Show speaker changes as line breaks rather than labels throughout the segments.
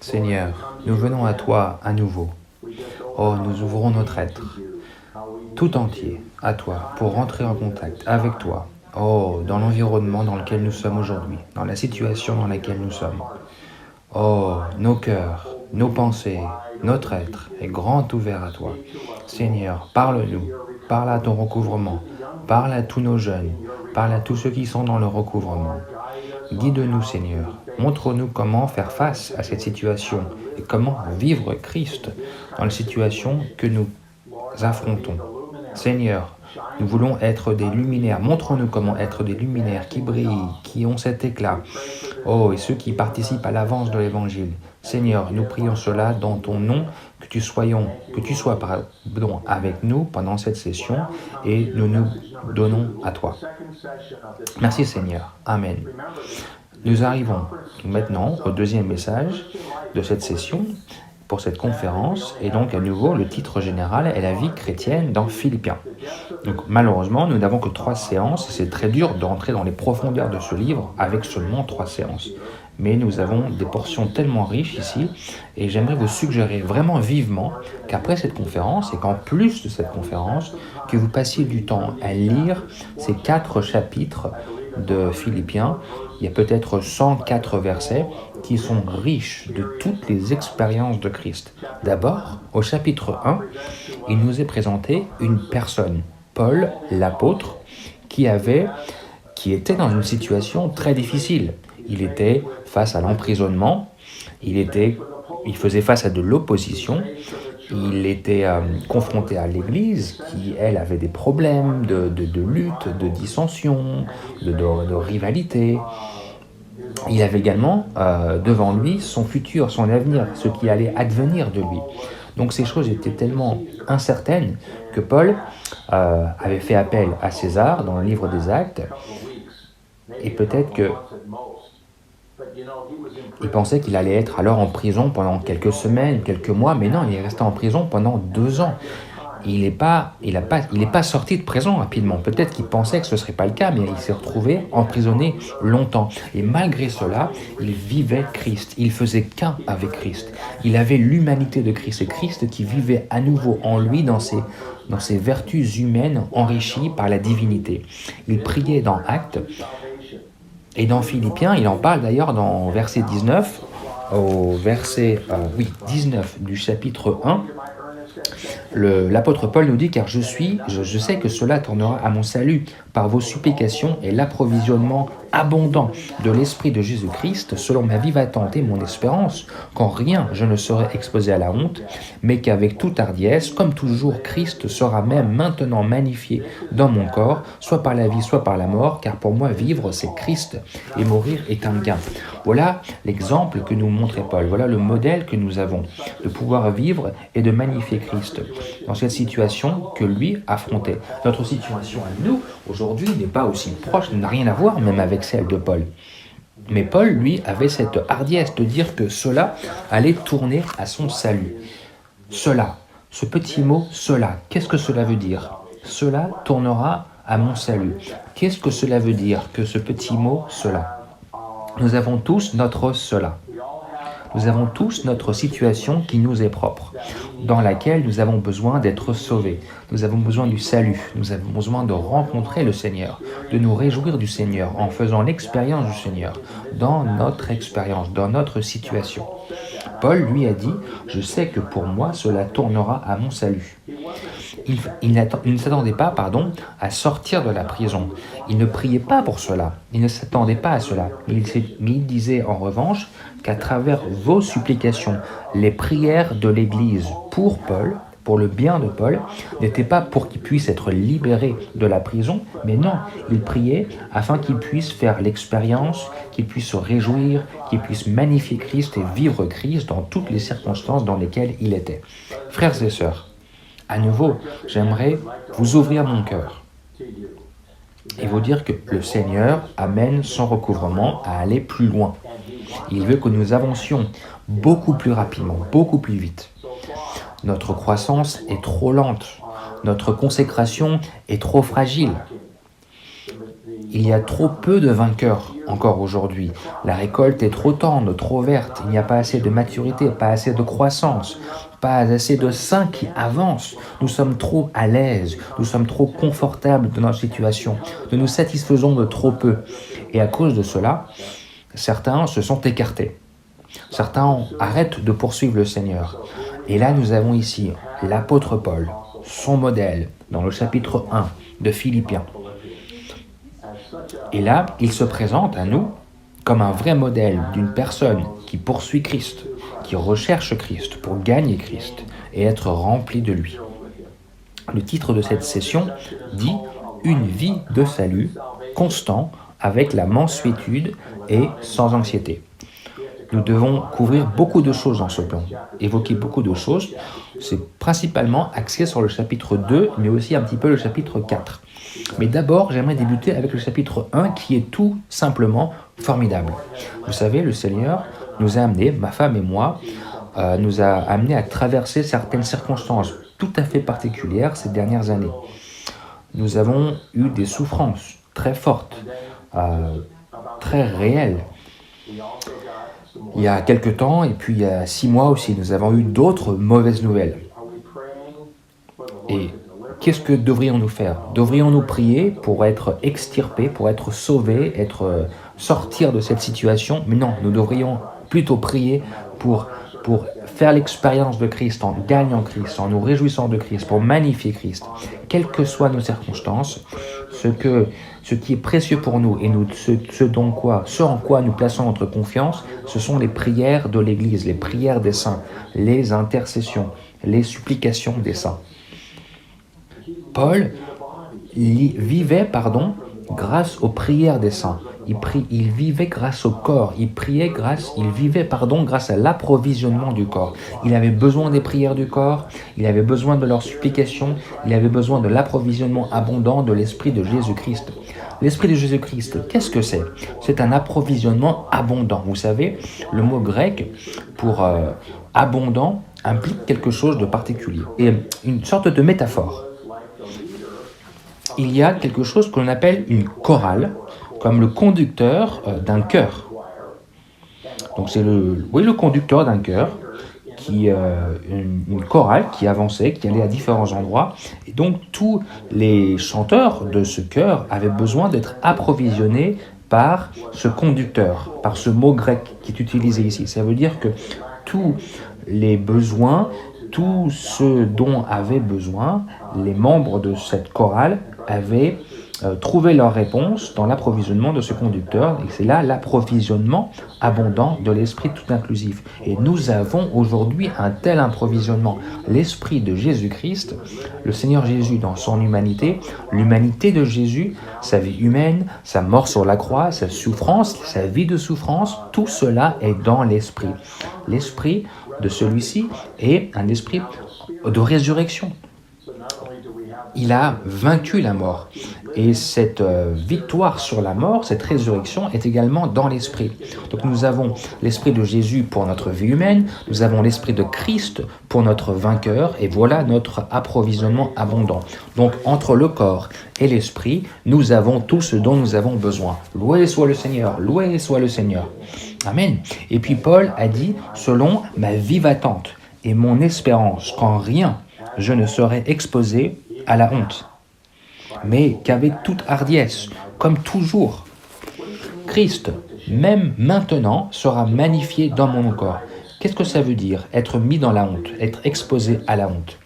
Seigneur, nous venons à toi à nouveau. Oh, nous ouvrons notre être tout entier à toi pour rentrer en contact avec toi. Oh, dans l'environnement dans lequel nous sommes aujourd'hui, dans la situation dans laquelle nous sommes. Oh, nos cœurs, nos pensées, notre être est grand ouvert à toi. Seigneur, parle-nous, parle à ton recouvrement, parle à tous nos jeunes, parle à tous ceux qui sont dans le recouvrement. Guide-nous, Seigneur. Montre-nous comment faire face à cette situation et comment vivre Christ dans les situations que nous affrontons. Seigneur, nous voulons être des luminaires. Montre-nous comment être des luminaires qui brillent, qui ont cet éclat. Oh, et ceux qui participent à l'avance de l'Évangile. Seigneur, nous prions cela dans ton nom, que tu sois avec nous pendant cette session et nous nous donnons à toi. Merci Seigneur. Amen. Nous arrivons maintenant au deuxième message de cette session pour cette conférence, et donc à nouveau le titre général est la vie chrétienne dans Philippiens. Donc malheureusement nous n'avons que 3 séances, c'est très dur d'entrer dans les profondeurs de ce livre avec seulement 3 séances. Mais nous avons des portions tellement riches ici, et j'aimerais vous suggérer vraiment vivement qu'après cette conférence, et qu'en plus de cette conférence, que vous passiez du temps à lire ces 4 chapitres de Philippiens. Il y a peut-être 104 versets qui sont riches de toutes les expériences de Christ. D'abord, au chapitre 1, il nous est présenté une personne, Paul, l'apôtre, qui était dans une situation très difficile. Il était face à l'emprisonnement, il faisait face à de l'opposition, il était confronté à l'Église qui, elle, avait des problèmes de lutte, de dissension, de rivalité. Il avait également devant lui son futur, son avenir, ce qui allait advenir de lui. Donc ces choses étaient tellement incertaines que Paul avait fait appel à César dans le livre des Actes, et peut-être que il pensait qu'il allait être alors en prison pendant quelques semaines, quelques mois, mais non, il est resté en prison pendant 2 ans. Il n'est pas sorti de prison rapidement. Peut-être qu'il pensait que ce ne serait pas le cas, mais il s'est retrouvé emprisonné longtemps. Et malgré cela, il vivait Christ. Il faisait qu'un avec Christ. Il avait l'humanité de Christ. Et Christ qui vivait à nouveau en lui dans ses vertus humaines enrichies par la divinité. Il priait dans Actes. Et dans Philippiens, il en parle d'ailleurs dans verset 19, au verset 19 du chapitre 1, l'apôtre Paul nous dit « Car je sais que cela tournera à mon salut par vos supplications et l'approvisionnement abondant de l'Esprit de Jésus-Christ, selon ma vive attente et mon espérance, qu'en rien je ne serai exposé à la honte, mais qu'avec toute hardiesse, comme toujours, Christ sera même maintenant magnifié dans mon corps, soit par la vie, soit par la mort, car pour moi vivre c'est Christ et mourir est un gain. » Voilà l'exemple que nous montrait Paul, voilà le modèle que nous avons, de pouvoir vivre et de magnifier Christ dans cette situation que lui affrontait. Notre situation à nous, aujourd'hui, n'est pas aussi proche, n'a rien à voir même avec celle de Paul. Mais Paul, lui, avait cette hardiesse de dire que cela allait tourner à son salut. Cela, ce petit mot « cela », qu'est-ce que cela veut dire ? Cela tournera à mon salut. Qu'est-ce que cela veut dire que ce petit mot « cela » ? Nous avons tous notre cela. Nous avons tous notre situation qui nous est propre, dans laquelle nous avons besoin d'être sauvés. Nous avons besoin du salut. Nous avons besoin de rencontrer le Seigneur, de nous réjouir du Seigneur en faisant l'expérience du Seigneur dans notre expérience, dans notre situation. Paul lui a dit « Je sais que pour moi, cela tournera à mon salut ». Il ne s'attendait pas à sortir de la prison. Il ne priait pas pour cela. Il ne s'attendait pas à cela. Mais il disait en revanche qu'à travers vos supplications, les prières de l'Église pour Paul, pour le bien de Paul, n'étaient pas pour qu'il puisse être libéré de la prison, mais non, il priait afin qu'il puisse faire l'expérience, qu'il puisse se réjouir, qu'il puisse magnifier Christ et vivre Christ dans toutes les circonstances dans lesquelles il était. Frères et sœurs, à nouveau, j'aimerais vous ouvrir mon cœur et vous dire que le Seigneur amène son recouvrement à aller plus loin. Il veut que nous avancions beaucoup plus rapidement, beaucoup plus vite. Notre croissance est trop lente. Notre consécration est trop fragile. Il y a trop peu de vainqueurs encore aujourd'hui. La récolte est trop tendre, trop verte. Il n'y a pas assez de maturité, pas assez de croissance, pas assez de saints qui avancent. Nous sommes trop à l'aise, nous sommes trop confortables dans notre situation. Nous nous satisfaisons de trop peu. Et à cause de cela, certains se sont écartés. Certains arrêtent de poursuivre le Seigneur. Et là, nous avons ici l'apôtre Paul, son modèle, dans le chapitre 1 de Philippiens. Et là, il se présente à nous comme un vrai modèle d'une personne qui poursuit Christ, qui recherche Christ pour gagner Christ et être rempli de lui. Le titre de cette session dit « Une vie de salut constant avec la mansuétude et sans anxiété ». Nous devons couvrir beaucoup de choses dans ce plan, évoquer beaucoup de choses. C'est principalement axé sur le chapitre 2, mais aussi un petit peu le chapitre 4. Mais d'abord, j'aimerais débuter avec le chapitre 1 qui est tout simplement formidable. Vous savez, le Seigneur nous a amenés, ma femme et moi, nous a amenés à traverser certaines circonstances tout à fait particulières ces dernières années. Nous avons eu des souffrances très fortes, très réelles. Il y a quelques temps, et puis il y a 6 mois aussi, nous avons eu d'autres mauvaises nouvelles. Et qu'est-ce que devrions-nous faire? Devrions-nous prier pour être extirpés, pour être sauvés, sortir de cette situation? Mais non, nous devrions plutôt prier pour faire l'expérience de Christ, en gagnant Christ, en nous réjouissant de Christ, pour magnifier Christ. Quelles que soient nos circonstances, ce qui est précieux pour nous et ce en quoi nous plaçons notre confiance, ce sont les prières de l'Église, les prières des saints, les intercessions, les supplications des saints. Paul vivait, grâce aux prières des saints. Il vivait grâce au corps. Il vivait grâce à l'approvisionnement du corps. Il avait besoin des prières du corps. Il avait besoin de leurs supplications. Il avait besoin de l'approvisionnement abondant de l'Esprit de Jésus-Christ. L'Esprit de Jésus-Christ, qu'est-ce que c'est? C'est un approvisionnement abondant. Vous savez, le mot grec pour abondant implique quelque chose de particulier. Et une sorte de métaphore. Il y a quelque chose que l'on appelle une chorale, comme le conducteur d'un chœur. Donc c'est le conducteur d'un chœur, une chorale qui avançait, qui allait à différents endroits. Et donc tous les chanteurs de ce chœur avaient besoin d'être approvisionnés par ce conducteur, par ce mot grec qui est utilisé ici. Ça veut dire que tous les besoins, tout ce dont avaient besoin les membres de cette chorale avaient trouvé leur réponse dans l'approvisionnement de ce conducteur, et c'est là l'approvisionnement abondant de l'Esprit tout inclusif. Et nous avons aujourd'hui un tel approvisionnement. L'Esprit de Jésus-Christ, le Seigneur Jésus dans son humanité, l'humanité de Jésus, sa vie humaine, sa mort sur la croix, sa souffrance, sa vie de souffrance, tout cela est dans l'Esprit. L'Esprit de celui-ci est un esprit de résurrection. Il a vaincu la mort. Et cette victoire sur la mort, cette résurrection est également dans l'Esprit. Donc nous avons l'Esprit de Jésus pour notre vie humaine, nous avons l'Esprit de Christ pour notre vainqueur, et voilà notre approvisionnement abondant. Donc entre le corps et l'Esprit, nous avons tout ce dont nous avons besoin. Loué soit le Seigneur, loué soit le Seigneur. Amen. Et puis Paul a dit, selon ma vive attente et mon espérance, qu'en rien je ne serai exposé à la honte, mais qu'avec toute hardiesse, comme toujours, Christ, même maintenant, sera magnifié dans mon corps. Qu'est-ce que ça veut dire, être mis dans la honte, être exposé à la honte?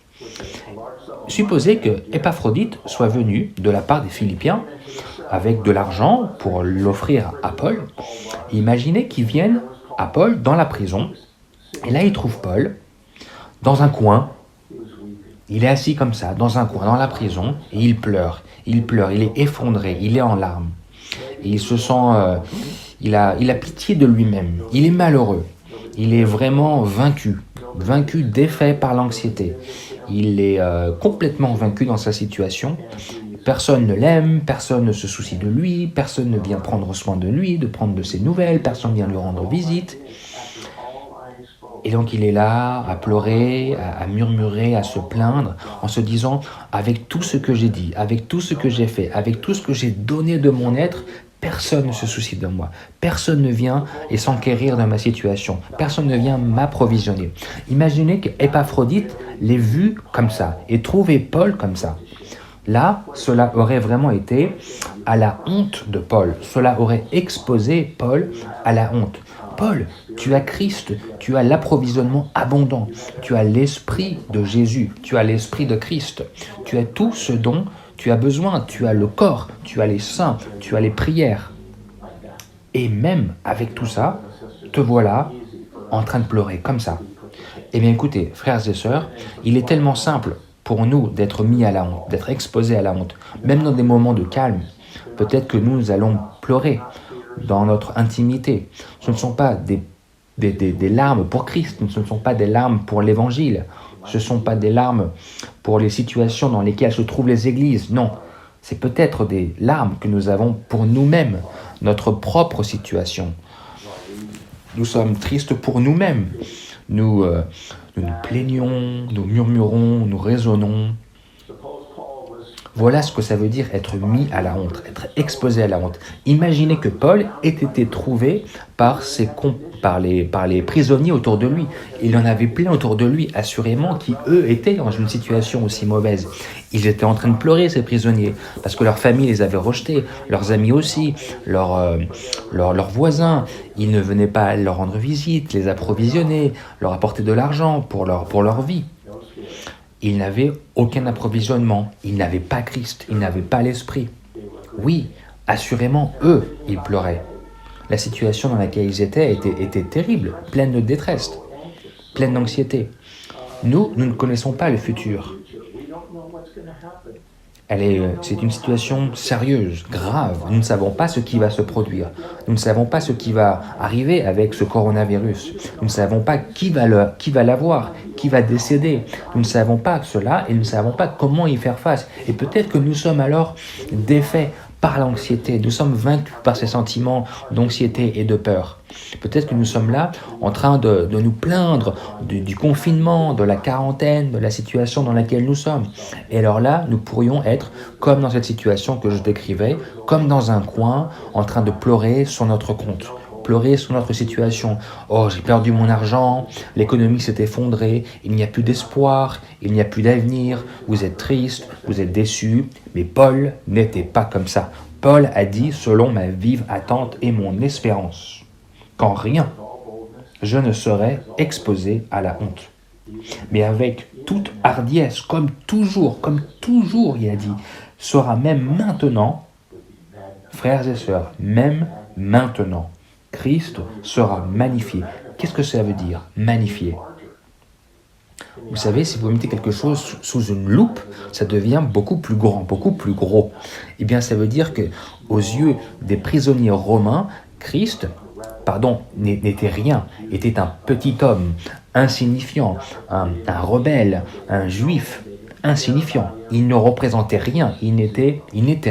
Supposez que Épaphrodite soit venu de la part des Philippiens avec de l'argent pour l'offrir à Paul. Imaginez qu'il vienne à Paul dans la prison, et là il trouve Paul dans un coin. Il est assis comme ça, dans un coin, dans la prison, et il pleure, il est effondré, il est en larmes. Et il se sent, il a pitié de lui-même, il est malheureux, il est vraiment vaincu, défait par l'anxiété. Il est complètement vaincu dans sa situation. Personne ne l'aime, personne ne se soucie de lui, personne ne vient prendre soin de lui, de prendre de ses nouvelles, personne ne vient lui rendre visite. Et donc il est là à pleurer, à murmurer, à se plaindre, en se disant, avec tout ce que j'ai dit, avec tout ce que j'ai fait, avec tout ce que j'ai donné de mon être, personne ne se soucie de moi. Personne ne vient et s'enquérir de ma situation. Personne ne vient m'approvisionner. Imaginez qu'Épaphrodite l'ait vu comme ça et trouvé Paul comme ça. Là, cela aurait vraiment été à la honte de Paul. Cela aurait exposé Paul à la honte. Paul, tu as Christ, tu as l'approvisionnement abondant, tu as l'esprit de Jésus, tu as l'esprit de Christ, tu as tout ce dont tu as besoin, tu as le corps, tu as les saints, tu as les prières. Et même avec tout ça, te voilà en train de pleurer comme ça. Eh bien écoutez, frères et sœurs, il est tellement simple pour nous d'être mis à la honte, d'être exposés à la honte, même dans des moments de calme. Peut-être que nous allons pleurer dans notre intimité. Ce ne sont pas des larmes pour Christ, ce ne sont pas des larmes pour l'Évangile, ce ne sont pas des larmes pour les situations dans lesquelles se trouvent les églises, non. C'est peut-être des larmes que nous avons pour nous-mêmes, notre propre situation. Nous sommes tristes pour nous-mêmes. Nous nous plaignons, nous murmurons, nous raisonnons. Voilà ce que ça veut dire être mis à la honte, être exposé à la honte. Imaginez que Paul ait été trouvé par les prisonniers autour de lui. Il en avait plein autour de lui, assurément, qui eux étaient dans une situation aussi mauvaise. Ils étaient en train de pleurer, ces prisonniers, parce que leur famille les avait rejetés, leurs amis aussi, leurs voisins. Ils ne venaient pas leur rendre visite, les approvisionner, leur apporter de l'argent pour leur vie. Ils n'avaient aucun approvisionnement, ils n'avaient pas Christ, ils n'avaient pas l'Esprit. Oui, assurément, eux, ils pleuraient. La situation dans laquelle ils étaient était terrible, pleine de détresse, pleine d'anxiété. Nous ne connaissons pas le futur. C'est une situation sérieuse, grave. Nous ne savons pas ce qui va se produire. Nous ne savons pas ce qui va arriver avec ce coronavirus. Nous ne savons pas qui va l'avoir, qui va décéder. Nous ne savons pas cela et nous ne savons pas comment y faire face. Et peut-être que nous sommes alors défaits par l'anxiété. Nous sommes vaincus par ces sentiments d'anxiété et de peur. Peut-être que nous sommes là en train de nous plaindre du confinement, de la quarantaine, de la situation dans laquelle nous sommes. Et alors là, nous pourrions être comme dans cette situation que je décrivais, comme dans un coin, en train de pleurer sur notre compte. Pleurer sur notre situation. Oh, j'ai perdu mon argent, l'économie s'est effondrée, il n'y a plus d'espoir, il n'y a plus d'avenir, vous êtes triste, vous êtes déçu. Mais Paul n'était pas comme ça. Paul a dit, selon ma vive attente et mon espérance, qu'en rien, je ne serai exposé à la honte. Mais avec toute hardiesse, comme toujours, il a dit, sera même maintenant, frères et sœurs, même maintenant, Christ sera magnifié. Qu'est-ce que ça veut dire, magnifié? Vous savez, si vous mettez quelque chose sous une loupe, ça devient beaucoup plus grand, beaucoup plus gros. Eh bien, ça veut dire que, aux yeux des prisonniers romains, Christ, n'était rien, était un petit homme, insignifiant, un rebelle, un juif, insignifiant. Il ne représentait rien, il n'était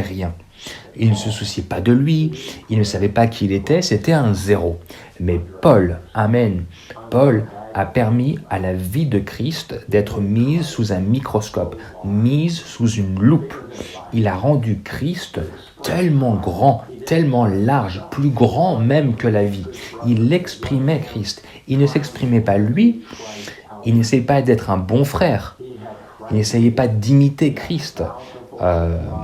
rien. Il ne se souciait pas de lui, il ne savait pas qui il était, c'était un zéro. Mais Paul, amen, Paul a permis à la vie de Christ d'être mise sous un microscope, mise sous une loupe. Il a rendu Christ tellement grand, tellement large, plus grand même que la vie. Il exprimait Christ. Il ne s'exprimait pas lui, il n'essayait pas d'être un bon frère, il n'essayait pas d'imiter Christ.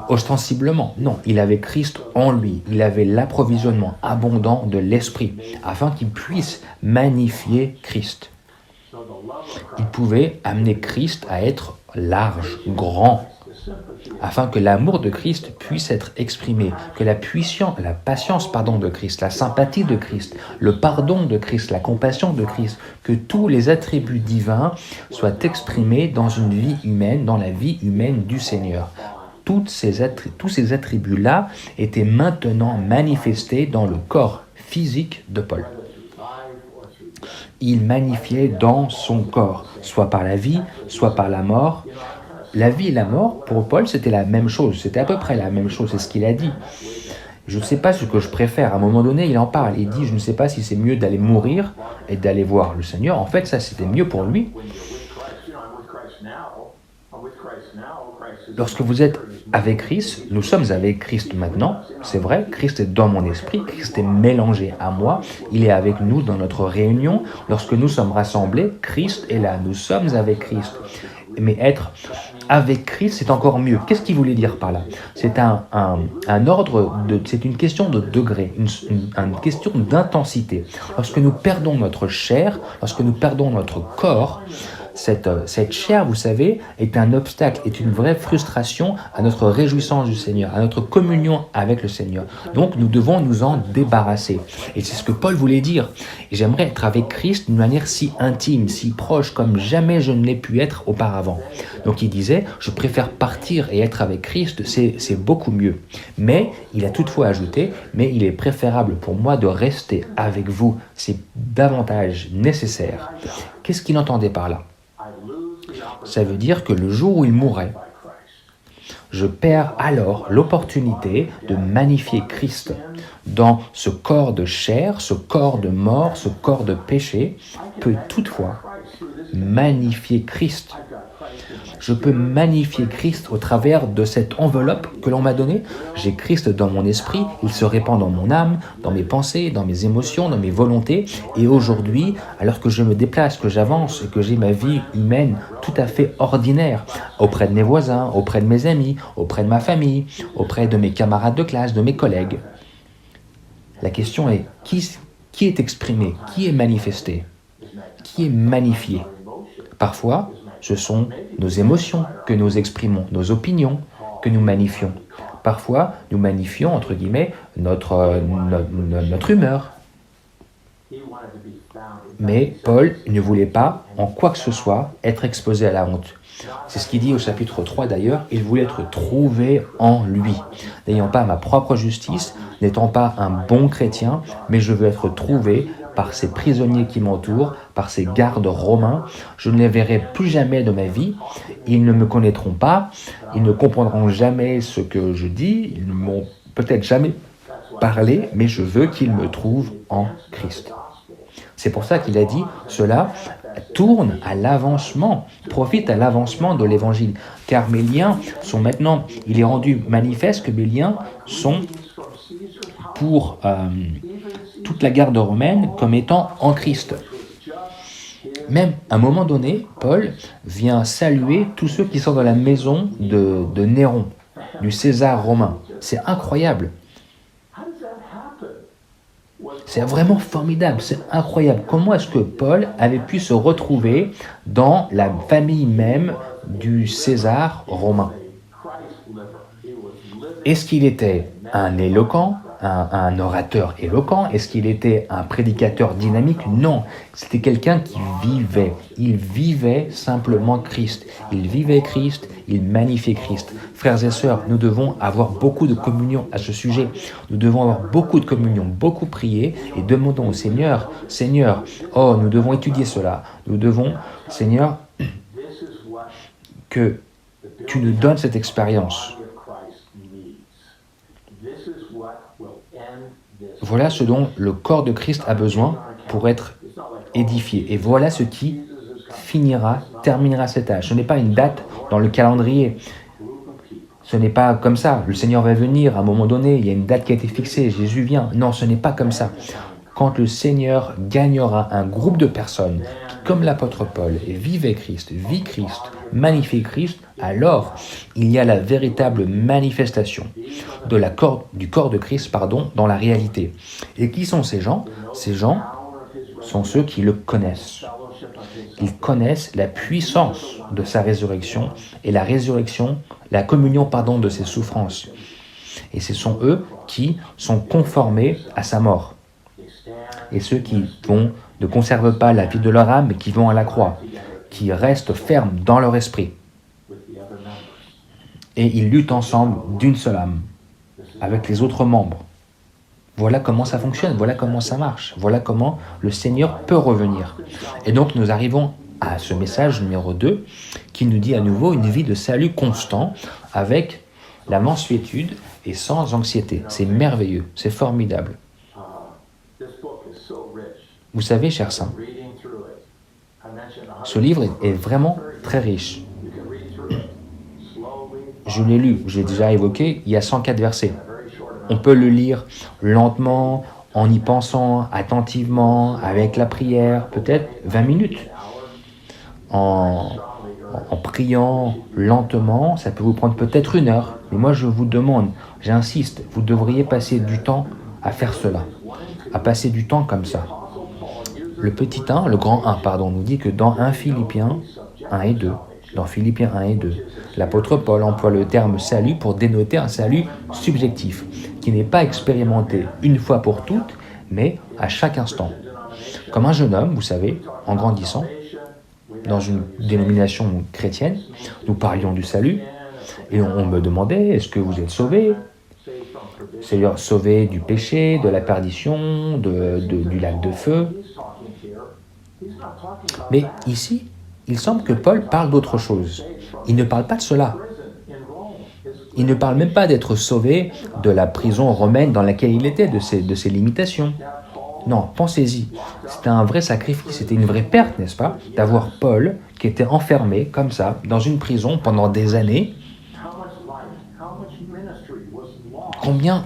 Ostensiblement. Non, il avait Christ en lui. Il avait l'approvisionnement abondant de l'Esprit afin qu'il puisse magnifier Christ. Il pouvait amener Christ à être large, grand, afin que l'amour de Christ puisse être exprimé, que la patience de Christ, la sympathie de Christ, le pardon de Christ, la compassion de Christ, que tous les attributs divins soient exprimés dans une vie humaine, dans la vie humaine du Seigneur. Tous ces attributs-là étaient maintenant manifestés dans le corps physique de Paul. Il magnifiait dans son corps, soit par la vie, soit par la mort. La vie et la mort, pour Paul, c'était la même chose, c'était à peu près la même chose, c'est ce qu'il a dit. Je ne sais pas ce que je préfère. À un moment donné, il en parle. Il dit, je ne sais pas si c'est mieux d'aller mourir et d'aller voir le Seigneur. En fait, ça, c'était mieux pour lui. Lorsque vous êtes avec Christ, nous sommes avec Christ maintenant, c'est vrai, Christ est dans mon esprit, Christ est mélangé à moi, il est avec nous dans notre réunion. Lorsque nous sommes rassemblés, Christ est là, nous sommes avec Christ. Mais être avec Christ, c'est encore mieux. Qu'est-ce qu'il voulait dire par là? C'est un ordre, c'est une question de degré, une question d'intensité. Lorsque nous perdons notre chair, lorsque nous perdons notre corps, cette chair, vous savez, est un obstacle, est une vraie frustration à notre réjouissance du Seigneur, à notre communion avec le Seigneur. Donc, nous devons nous en débarrasser. Et c'est ce que Paul voulait dire. Et j'aimerais être avec Christ d'une manière si intime, si proche, comme jamais je ne l'ai pu être auparavant. Donc, il disait, je préfère partir et être avec Christ, c'est beaucoup mieux. Mais, il a toutefois ajouté, mais il est préférable pour moi de rester avec vous. C'est davantage nécessaire. Qu'est-ce qu'il entendait par là? Ça veut dire que le jour où il mourrait, je perds alors l'opportunité de magnifier Christ dans ce corps de chair, ce corps de mort, ce corps de péché, peut toutefois magnifier Christ. Je peux magnifier Christ au travers de cette enveloppe que l'on m'a donnée. J'ai Christ dans mon esprit, il se répand dans mon âme, dans mes pensées, dans mes émotions, dans mes volontés. Et aujourd'hui, alors que je me déplace, que j'avance et que j'ai ma vie humaine tout à fait ordinaire, auprès de mes voisins, auprès de mes amis, auprès de ma famille, auprès de mes camarades de classe, de mes collègues, la question est, qui est exprimé, qui est manifesté, qui est magnifié? Parfois, ce sont nos émotions que nous exprimons, nos opinions que nous magnifions. Parfois, nous magnifions, entre guillemets, notre humeur. Mais Paul ne voulait pas, en quoi que ce soit, être exposé à la honte. C'est ce qu'il dit au chapitre 3 d'ailleurs, il voulait être trouvé en lui. N'ayant pas ma propre justice, n'étant pas un bon chrétien, mais je veux être trouvé par ces prisonniers qui m'entourent, par ces gardes romains. Je ne les verrai plus jamais de ma vie. Ils ne me connaîtront pas. Ils ne comprendront jamais ce que je dis. Ils ne m'ont peut-être jamais parlé, mais je veux qu'ils me trouvent en Christ. C'est pour ça qu'il a dit, cela tourne à l'avancement, profite à l'avancement de l'évangile. Car mes liens sont maintenant, il est rendu manifeste que mes liens sont pour toute la garde romaine comme étant en Christ. Même à un moment donné, Paul vient saluer tous ceux qui sont dans la maison de Néron, du César romain. C'est incroyable. C'est vraiment formidable, c'est incroyable. Comment est-ce que Paul avait pu se retrouver dans la famille même du César romain? Est-ce qu'il était un éloquent, un orateur éloquent? Est-ce qu'il était un prédicateur dynamique? Non, c'était quelqu'un qui vivait. Il vivait simplement Christ. Il vivait Christ, il magnifiait Christ. Frères et sœurs, nous devons avoir beaucoup de communion à ce sujet. Nous devons avoir beaucoup de communion, beaucoup prier et demandons au Seigneur, Seigneur, oh, nous devons étudier cela. Nous devons, Seigneur, que tu nous donnes cette expérience. Voilà ce dont le corps de Christ a besoin pour être édifié. Et voilà ce qui terminera cet âge. Ce n'est pas une date dans le calendrier. Ce n'est pas comme ça. Le Seigneur va venir à un moment donné. Il y a une date qui a été fixée. Jésus vient. Non, ce n'est pas comme ça. Quand le Seigneur gagnera un groupe de personnes qui, comme l'apôtre Paul, vivait Christ, vit Christ, magnifie Christ, alors il y a la véritable manifestation du corps de Christ, dans la réalité. Et qui sont ces gens? Ces gens sont ceux qui le connaissent. Ils connaissent la puissance de sa résurrection et la communion de ses souffrances. Et ce sont eux qui sont conformés à sa mort. Et ceux qui ne conservent pas la vie de leur âme, mais qui vont à la croix, qui restent fermes dans leur esprit. Et ils luttent ensemble d'une seule âme, avec les autres membres. Voilà comment ça fonctionne, voilà comment ça marche, voilà comment le Seigneur peut revenir. Et donc nous arrivons à ce message numéro 2, qui nous dit à nouveau une vie de salut constant, avec la mansuétude est sans anxiété. C'est merveilleux, c'est formidable. Vous savez, chers saints, ce livre est vraiment très riche. Je l'ai lu, j'ai déjà évoqué, il y a 104 versets. On peut le lire lentement, en y pensant attentivement, avec la prière, peut-être 20 minutes. En priant lentement, ça peut vous prendre peut-être 1 heure. Mais moi, je vous demande, j'insiste, vous devriez passer du temps à faire cela, à passer du temps comme ça. Le petit 1, le grand 1, pardon, nous dit que dans 1 Philippiens 1 et 2, dans Philippiens 1 et 2, l'apôtre Paul emploie le terme salut pour dénoter un salut subjectif, qui n'est pas expérimenté une fois pour toutes, mais à chaque instant. Comme un jeune homme, vous savez, en grandissant, dans une dénomination chrétienne, nous parlions du salut, et on me demandait, est-ce que vous êtes sauvé? C'est-à-dire sauvé du péché, de la perdition, du lac de feu. Mais ici, il semble que Paul parle d'autre chose. Il ne parle pas de cela. Il ne parle même pas d'être sauvé de la prison romaine dans laquelle il était, de ses limitations. Non, pensez-y. C'était un vrai sacrifice, c'était une vraie perte, n'est-ce pas, d'avoir Paul qui était enfermé comme ça, dans une prison pendant des années. Combien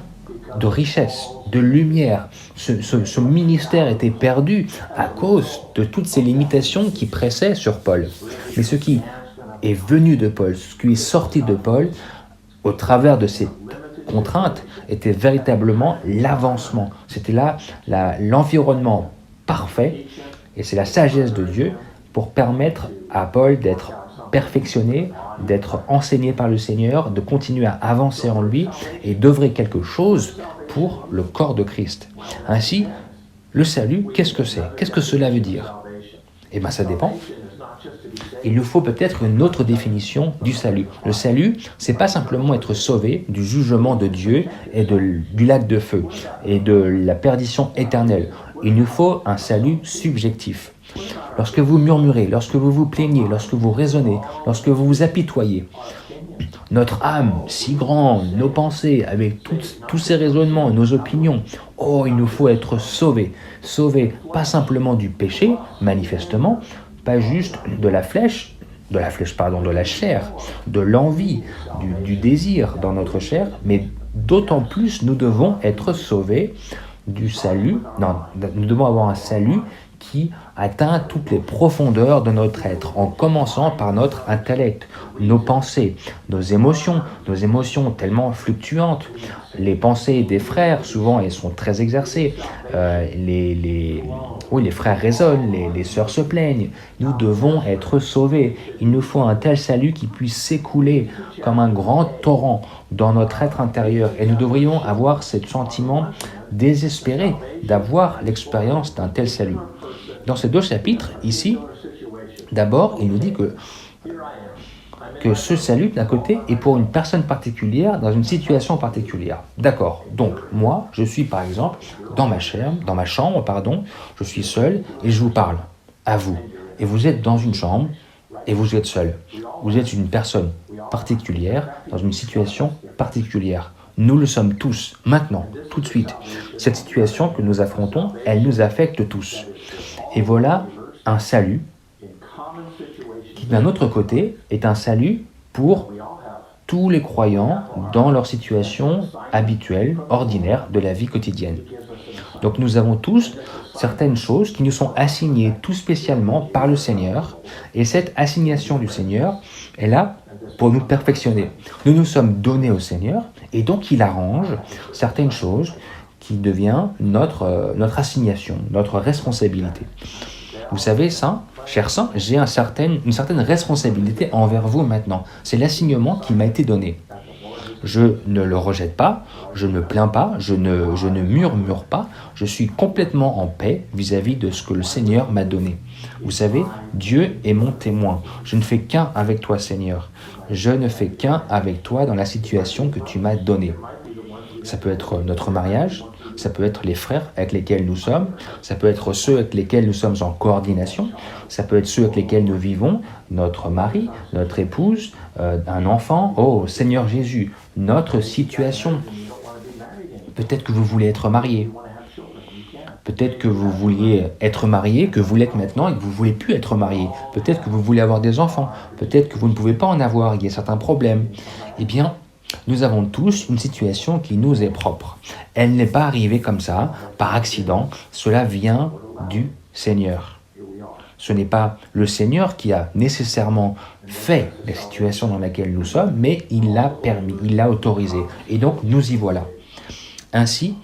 de richesses, de lumière, ce ministère était perdu à cause de toutes ces limitations qui pressaient sur Paul. Mais ce qui est venu de Paul, ce qui est sorti de Paul, au travers de ces contraintes, était véritablement l'avancement. C'était là l'environnement parfait, et c'est la sagesse de Dieu pour permettre à Paul d'être perfectionné, d'être enseigné par le Seigneur, de continuer à avancer en lui et d'œuvrer quelque chose pour le corps de Christ. Ainsi, le salut, qu'est-ce que c'est? Qu'est-ce que cela veut dire? Eh bien, ça dépend. Il nous faut peut-être une autre définition du salut. Le salut, c'est pas simplement être sauvé du jugement de Dieu et du lac de feu et de la perdition éternelle. Il nous faut un salut subjectif. Lorsque vous murmurez, lorsque vous vous plaignez, lorsque vous raisonnez, lorsque vous vous apitoyez, notre âme si grande, nos pensées, avec tous ces raisonnements, nos opinions, oh, il nous faut être sauvés. Sauvés, pas simplement du péché, manifestement, pas juste de la chair, de l'envie, du désir dans notre chair, mais d'autant plus nous devons être sauvés du salut. Non, nous devons avoir un salut qui atteint toutes les profondeurs de notre être, en commençant par notre intellect, nos pensées, nos émotions tellement fluctuantes. Les pensées des frères, souvent, elles sont très exercées. Les frères raisonnent, les sœurs se plaignent. Nous devons être sauvés. Il nous faut un tel salut qui puisse s'écouler comme un grand torrent dans notre être intérieur. Et nous devrions avoir ce sentiment désespéré d'avoir l'expérience d'un tel salut. Dans ces 2 chapitres, ici, d'abord, il nous dit que ce salut, d'un côté, est pour une personne particulière, dans une situation particulière. D'accord. Donc, moi, je suis, par exemple, dans ma chambre, je suis seul, et je vous parle, à vous. Et vous êtes dans une chambre, et vous êtes seul. Vous êtes une personne particulière, dans une situation particulière. Nous le sommes tous, maintenant, tout de suite. Cette situation que nous affrontons, elle nous affecte tous. Et voilà un salut qui, d'un autre côté, est un salut pour tous les croyants dans leur situation habituelle, ordinaire de la vie quotidienne. Donc nous avons tous certaines choses qui nous sont assignées tout spécialement par le Seigneur, et cette assignation du Seigneur est là pour nous perfectionner. Nous nous sommes donnés au Seigneur, et donc il arrange certaines choses qui devient notre assignation, notre responsabilité. Vous savez, chers saints, j'ai une certaine responsabilité envers vous maintenant. C'est l'assignement qui m'a été donné. Je ne le rejette pas, je ne me plains pas, je ne murmure pas, je suis complètement en paix vis-à-vis de ce que le Seigneur m'a donné. Vous savez, Dieu est mon témoin. Je ne fais qu'un avec toi, Seigneur. Je ne fais qu'un avec toi dans la situation que tu m'as donnée. Ça peut être notre mariage, ça peut être les frères avec lesquels nous sommes, ça peut être ceux avec lesquels nous sommes en coordination, ça peut être ceux avec lesquels nous vivons, notre mari, notre épouse, un enfant. Oh Seigneur Jésus, notre situation. Peut-être que vous voulez être marié. Peut-être que vous vouliez être marié, que vous l'êtes maintenant et que vous ne voulez plus être marié. Peut-être que vous voulez avoir des enfants. Peut-être que vous ne pouvez pas en avoir, il y a certains problèmes. Eh bien, nous avons tous une situation qui nous est propre. Elle n'est pas arrivée comme ça, par accident. Cela vient du Seigneur. Ce n'est pas le Seigneur qui a nécessairement fait la situation dans laquelle nous sommes, mais il l'a permis, il l'a autorisé. Et donc, nous y voilà. Ainsi,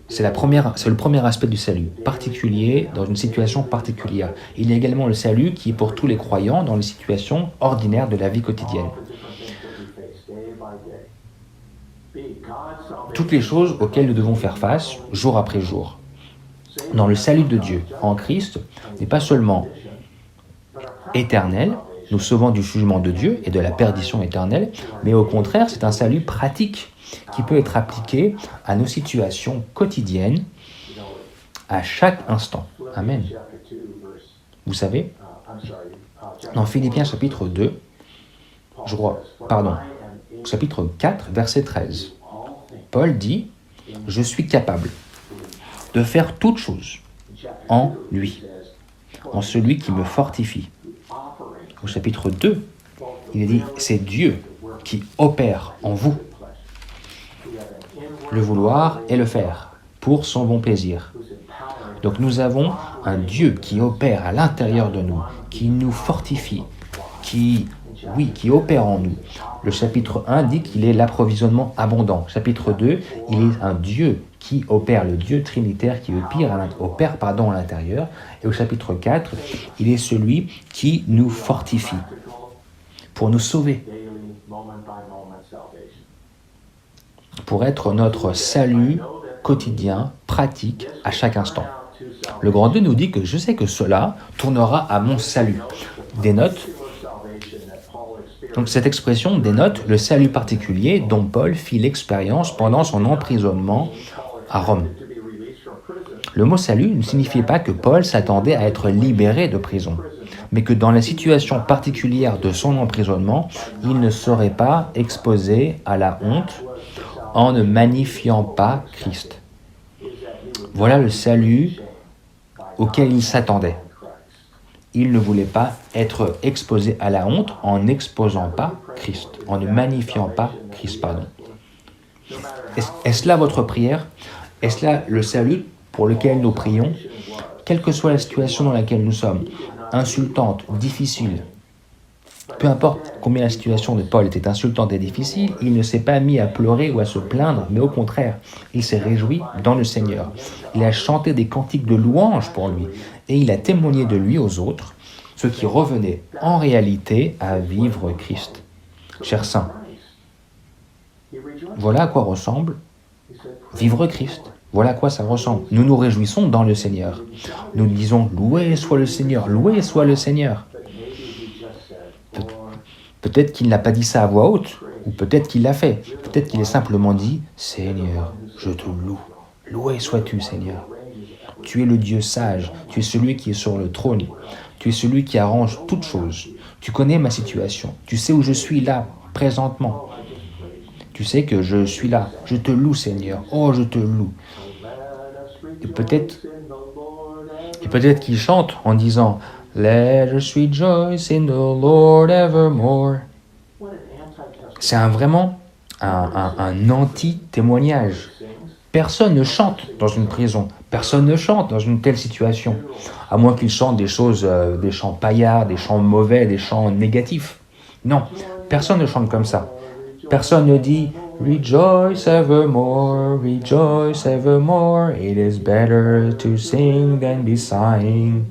c'est le premier aspect du salut, particulier dans une situation particulière. Il y a également le salut qui est pour tous les croyants dans les situations ordinaires de la vie quotidienne. Toutes les choses auxquelles nous devons faire face, jour après jour. Dans le salut de Dieu, en Christ, n'est pas seulement éternel, nous sauvant du jugement de Dieu et de la perdition éternelle, mais au contraire, c'est un salut pratique qui peut être appliqué à nos situations quotidiennes, à chaque instant. Amen. Vous savez, dans Philippiens chapitre 2, chapitre 4, verset 13, Paul dit « Je suis capable de faire toutes choses en lui, en celui qui me fortifie. » Au chapitre 2, il est dit « C'est Dieu qui opère en vous le vouloir et le faire pour son bon plaisir. » Donc nous avons un Dieu qui opère à l'intérieur de nous, qui nous fortifie, qui opère en nous. Le chapitre 1 dit qu'il est l'approvisionnement abondant. Chapitre 2, il est un Dieu qui opère, le Dieu trinitaire qui opère à l'intérieur. Et au chapitre 4, il est celui qui nous fortifie pour nous sauver, pour être notre salut quotidien, pratique, à chaque instant. Le grand 2 nous dit que je sais que cela tournera à mon salut. Dénote, donc cette expression dénote le salut particulier dont Paul fit l'expérience pendant son emprisonnement à Rome. Le mot salut ne signifiait pas que Paul s'attendait à être libéré de prison, mais que dans la situation particulière de son emprisonnement, il ne serait pas exposé à la honte en ne magnifiant pas Christ. Voilà le salut auquel il s'attendait. Il ne voulait pas être exposé à la honte en n'exposant pas Christ, en ne magnifiant pas Christ, pardon. Est-ce là votre prière? Est-ce là le salut pour lequel nous prions? Quelle que soit la situation dans laquelle nous sommes, insultante, difficile, peu importe combien la situation de Paul était insultante et difficile, il ne s'est pas mis à pleurer ou à se plaindre, mais au contraire, il s'est réjoui dans le Seigneur. Il a chanté des cantiques de louange pour lui, et il a témoigné de lui aux autres, ce qui revenait en réalité à vivre Christ. Chers saints, voilà à quoi ressemble vivre Christ. Voilà à quoi ça ressemble. Nous nous réjouissons dans le Seigneur. Nous disons « Loué soit le Seigneur, loué soit le Seigneur ». Peut-être qu'il n'a pas dit ça à voix haute, ou peut-être qu'il l'a fait. Peut-être qu'il a simplement dit « Seigneur, je te loue. Loué sois-tu, Seigneur. Tu es le Dieu sage, tu es celui qui est sur le trône. Tu es celui qui arrange toutes choses. Tu connais ma situation. Tu sais où je suis là, présentement. Tu sais que je suis là. Je te loue, Seigneur. Oh, je te loue. » Et peut-être qu'il chante en disant « Let us rejoice in the Lord evermore. » C'est vraiment un anti-témoignage. Personne ne chante dans une prison. Personne ne chante dans une telle situation. À moins qu'il chante des choses, des chants paillards, des chants mauvais, des chants négatifs. Non, personne ne chante comme ça. Personne ne dit « Rejoice evermore, rejoice evermore. It is better to sing than be sighing.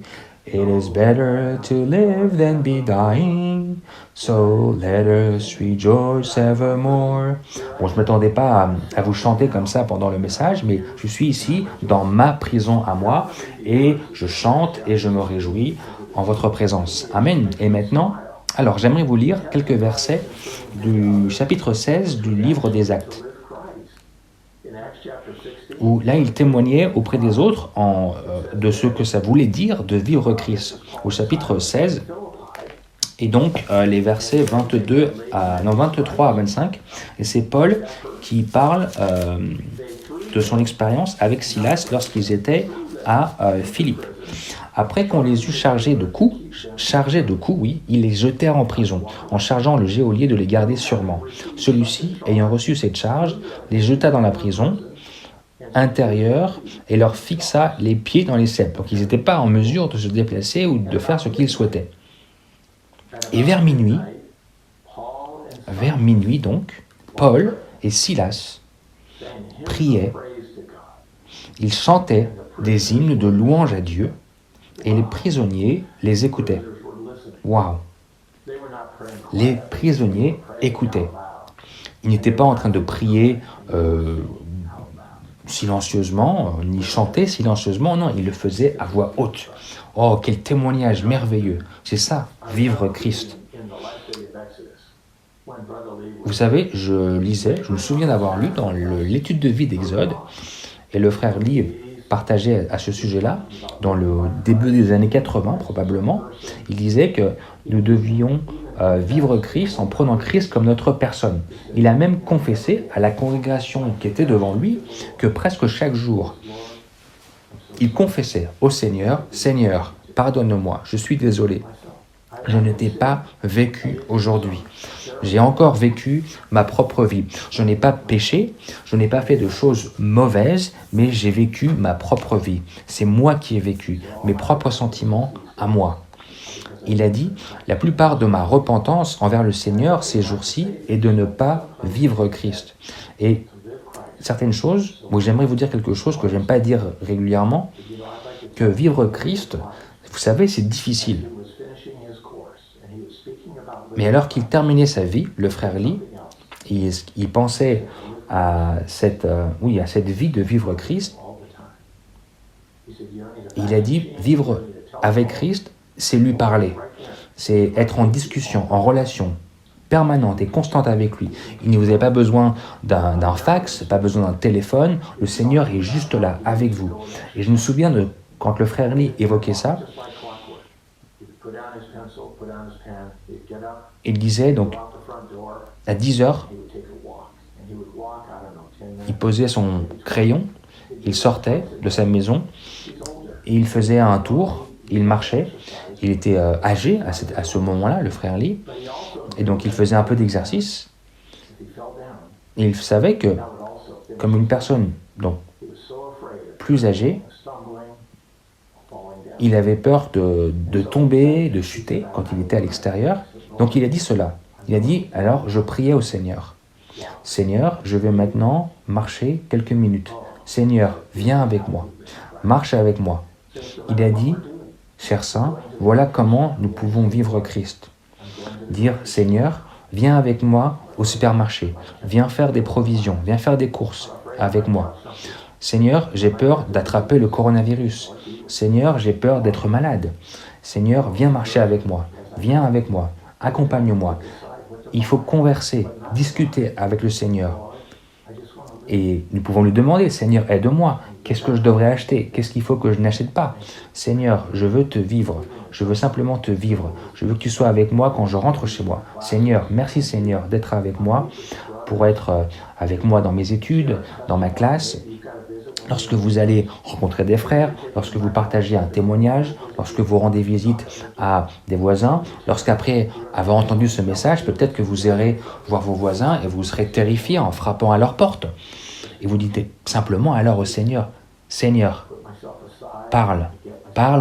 It is better to live than be dying. So let us rejoice evermore. » Bon, je ne m'attendais pas à vous chanter comme ça pendant le message, mais je suis ici dans ma prison à moi et je chante et je me réjouis en votre présence. Amen. Et maintenant, alors j'aimerais vous lire quelques versets du chapitre 16 du livre des Actes. où là, il témoignait auprès des autres de ce que ça voulait dire de vivre Christ. Au chapitre 16, et donc les versets 23 à 25, et c'est Paul qui parle de son expérience avec Silas lorsqu'ils étaient à Philippe. Après qu'on les eut chargés de coups, oui, ils les jetèrent en prison, en chargeant le geôlier de les garder sûrement. Celui-ci, ayant reçu cette charge, les jeta dans la prison intérieure et leur fixa les pieds dans les ceps. Donc ils n'étaient pas en mesure de se déplacer ou de faire ce qu'ils souhaitaient. Et vers minuit donc, Paul et Silas priaient, ils chantaient des hymnes de louange à Dieu, et les prisonniers les écoutaient. Waouh! Les prisonniers écoutaient. Ils n'étaient pas en train de prier silencieusement, ni chanter silencieusement, non, ils le faisaient à voix haute. Oh, quel témoignage merveilleux! C'est ça, vivre Christ. Vous savez, je me souviens d'avoir lu dans l'étude de vie d'Exode, et le frère Lee partageait à ce sujet-là, dans le début des années 80 probablement, il disait que nous devions vivre Christ en prenant Christ comme notre personne. Il a même confessé à la congrégation qui était devant lui que presque chaque jour, il confessait au Seigneur, « Seigneur, pardonne-moi, je suis désolé, je ne t'ai pas vécu aujourd'hui. J'ai encore vécu ma propre vie. Je n'ai pas péché, je n'ai pas fait de choses mauvaises, mais j'ai vécu ma propre vie. C'est moi qui ai vécu, mes propres sentiments à moi. » Il a dit, la plupart de ma repentance envers le Seigneur ces jours-ci est de ne pas vivre Christ. Et certaines choses, moi j'aimerais vous dire quelque chose que j'aime pas dire régulièrement, que vivre Christ, vous savez, c'est difficile. Mais alors qu'il terminait sa vie, le frère Lee, il pensait à cette vie de vivre Christ. Il a dit, vivre avec Christ, c'est lui parler. C'est être en discussion, en relation permanente et constante avec lui. Il ne vous avez pas besoin d'un fax, pas besoin d'un téléphone. Le Seigneur est juste là, avec vous. Et je me souviens de quand le frère Lee évoquait ça, il disait donc à 10 heures, il posait son crayon, il sortait de sa maison et il faisait un tour, il marchait. Il était âgé à ce moment-là, le frère Lee, et donc il faisait un peu d'exercice. Et il savait que, comme une personne donc plus âgée, il avait peur de tomber, de chuter quand il était à l'extérieur. Donc il a dit cela. Il a dit, alors je priais au Seigneur. Seigneur, je vais maintenant marcher quelques minutes. Seigneur, viens avec moi. Marche avec moi. Il a dit, cher saint, voilà comment nous pouvons vivre Christ. Dire, Seigneur, viens avec moi au supermarché. Viens faire des provisions. Viens faire des courses avec moi. Seigneur, j'ai peur d'attraper le coronavirus. Seigneur, j'ai peur d'être malade. Seigneur, viens marcher avec moi. Viens avec moi. Accompagne-moi. Il faut converser, discuter avec le Seigneur. Et nous pouvons lui demander, Seigneur, aide-moi. Qu'est-ce que je devrais acheter? Qu'est-ce qu'il faut que je n'achète pas? Seigneur, je veux te vivre. Je veux simplement te vivre. Je veux que tu sois avec moi quand je rentre chez moi. Seigneur, merci Seigneur d'être avec moi, pour être avec moi dans mes études, dans ma classe. Lorsque vous allez rencontrer des frères, lorsque vous partagez un témoignage, lorsque vous rendez visite à des voisins, lorsqu'après avoir entendu ce message, peut-être que vous irez voir vos voisins et vous serez terrifiés en frappant à leur porte. Et vous dites simplement alors au Seigneur, Seigneur, parle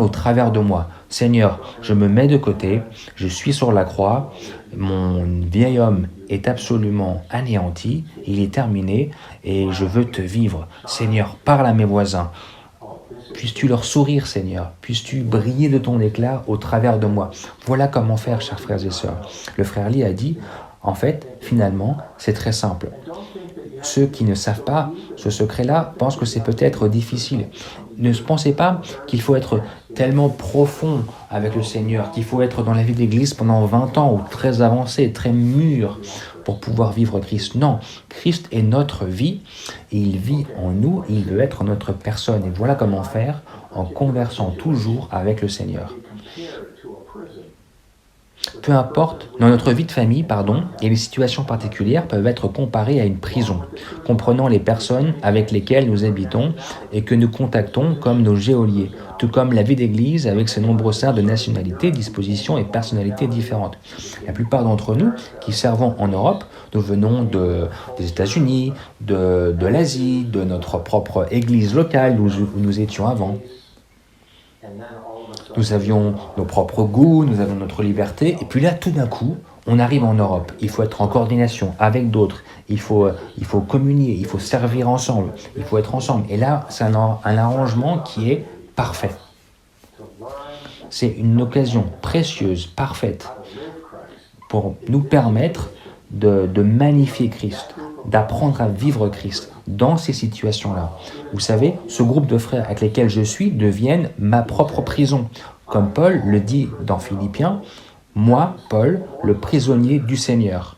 au travers de moi. Seigneur, je me mets de côté, je suis sur la croix, mon vieil homme est absolument anéanti, il est terminé et je veux te vivre. Seigneur, parle à mes voisins. Puisses-tu leur sourire, Seigneur. Puisses-tu briller de ton éclat au travers de moi. Voilà comment faire, chers frères et sœurs. Le frère Lee a dit, en fait, finalement, c'est très simple. Ceux qui ne savent pas ce secret-là pensent que c'est peut-être difficile. Ne pensez pas qu'il faut être tellement profond avec le Seigneur, qu'il faut être dans la vie d'église pendant 20 ans ou très avancé, très mûr pour pouvoir vivre Christ. Non, Christ est notre vie et il vit en nous, il veut être notre personne. Et voilà comment faire en conversant toujours avec le Seigneur. Peu importe, dans notre vie de famille, et les situations particulières peuvent être comparées à une prison, comprenant les personnes avec lesquelles nous habitons et que nous contactons comme nos geôliers, tout comme la vie d'église avec ses nombreux saints de nationalités, dispositions et personnalités différentes. La plupart d'entre nous qui servons en Europe, nous venons des États-Unis, de l'Asie, de notre propre église locale où nous étions avant. Nous avions nos propres goûts, nous avions notre liberté, et puis là, tout d'un coup, on arrive en Europe. Il faut être en coordination avec d'autres, il faut communier, il faut servir ensemble, il faut être ensemble. Et là, c'est un arrangement qui est parfait. C'est une occasion précieuse, parfaite, pour nous permettre de magnifier Christ, d'apprendre à vivre Christ dans ces situations-là. Vous savez, ce groupe de frères avec lesquels je suis deviennent ma propre prison. Comme Paul le dit dans Philippiens, moi, Paul, le prisonnier du Seigneur.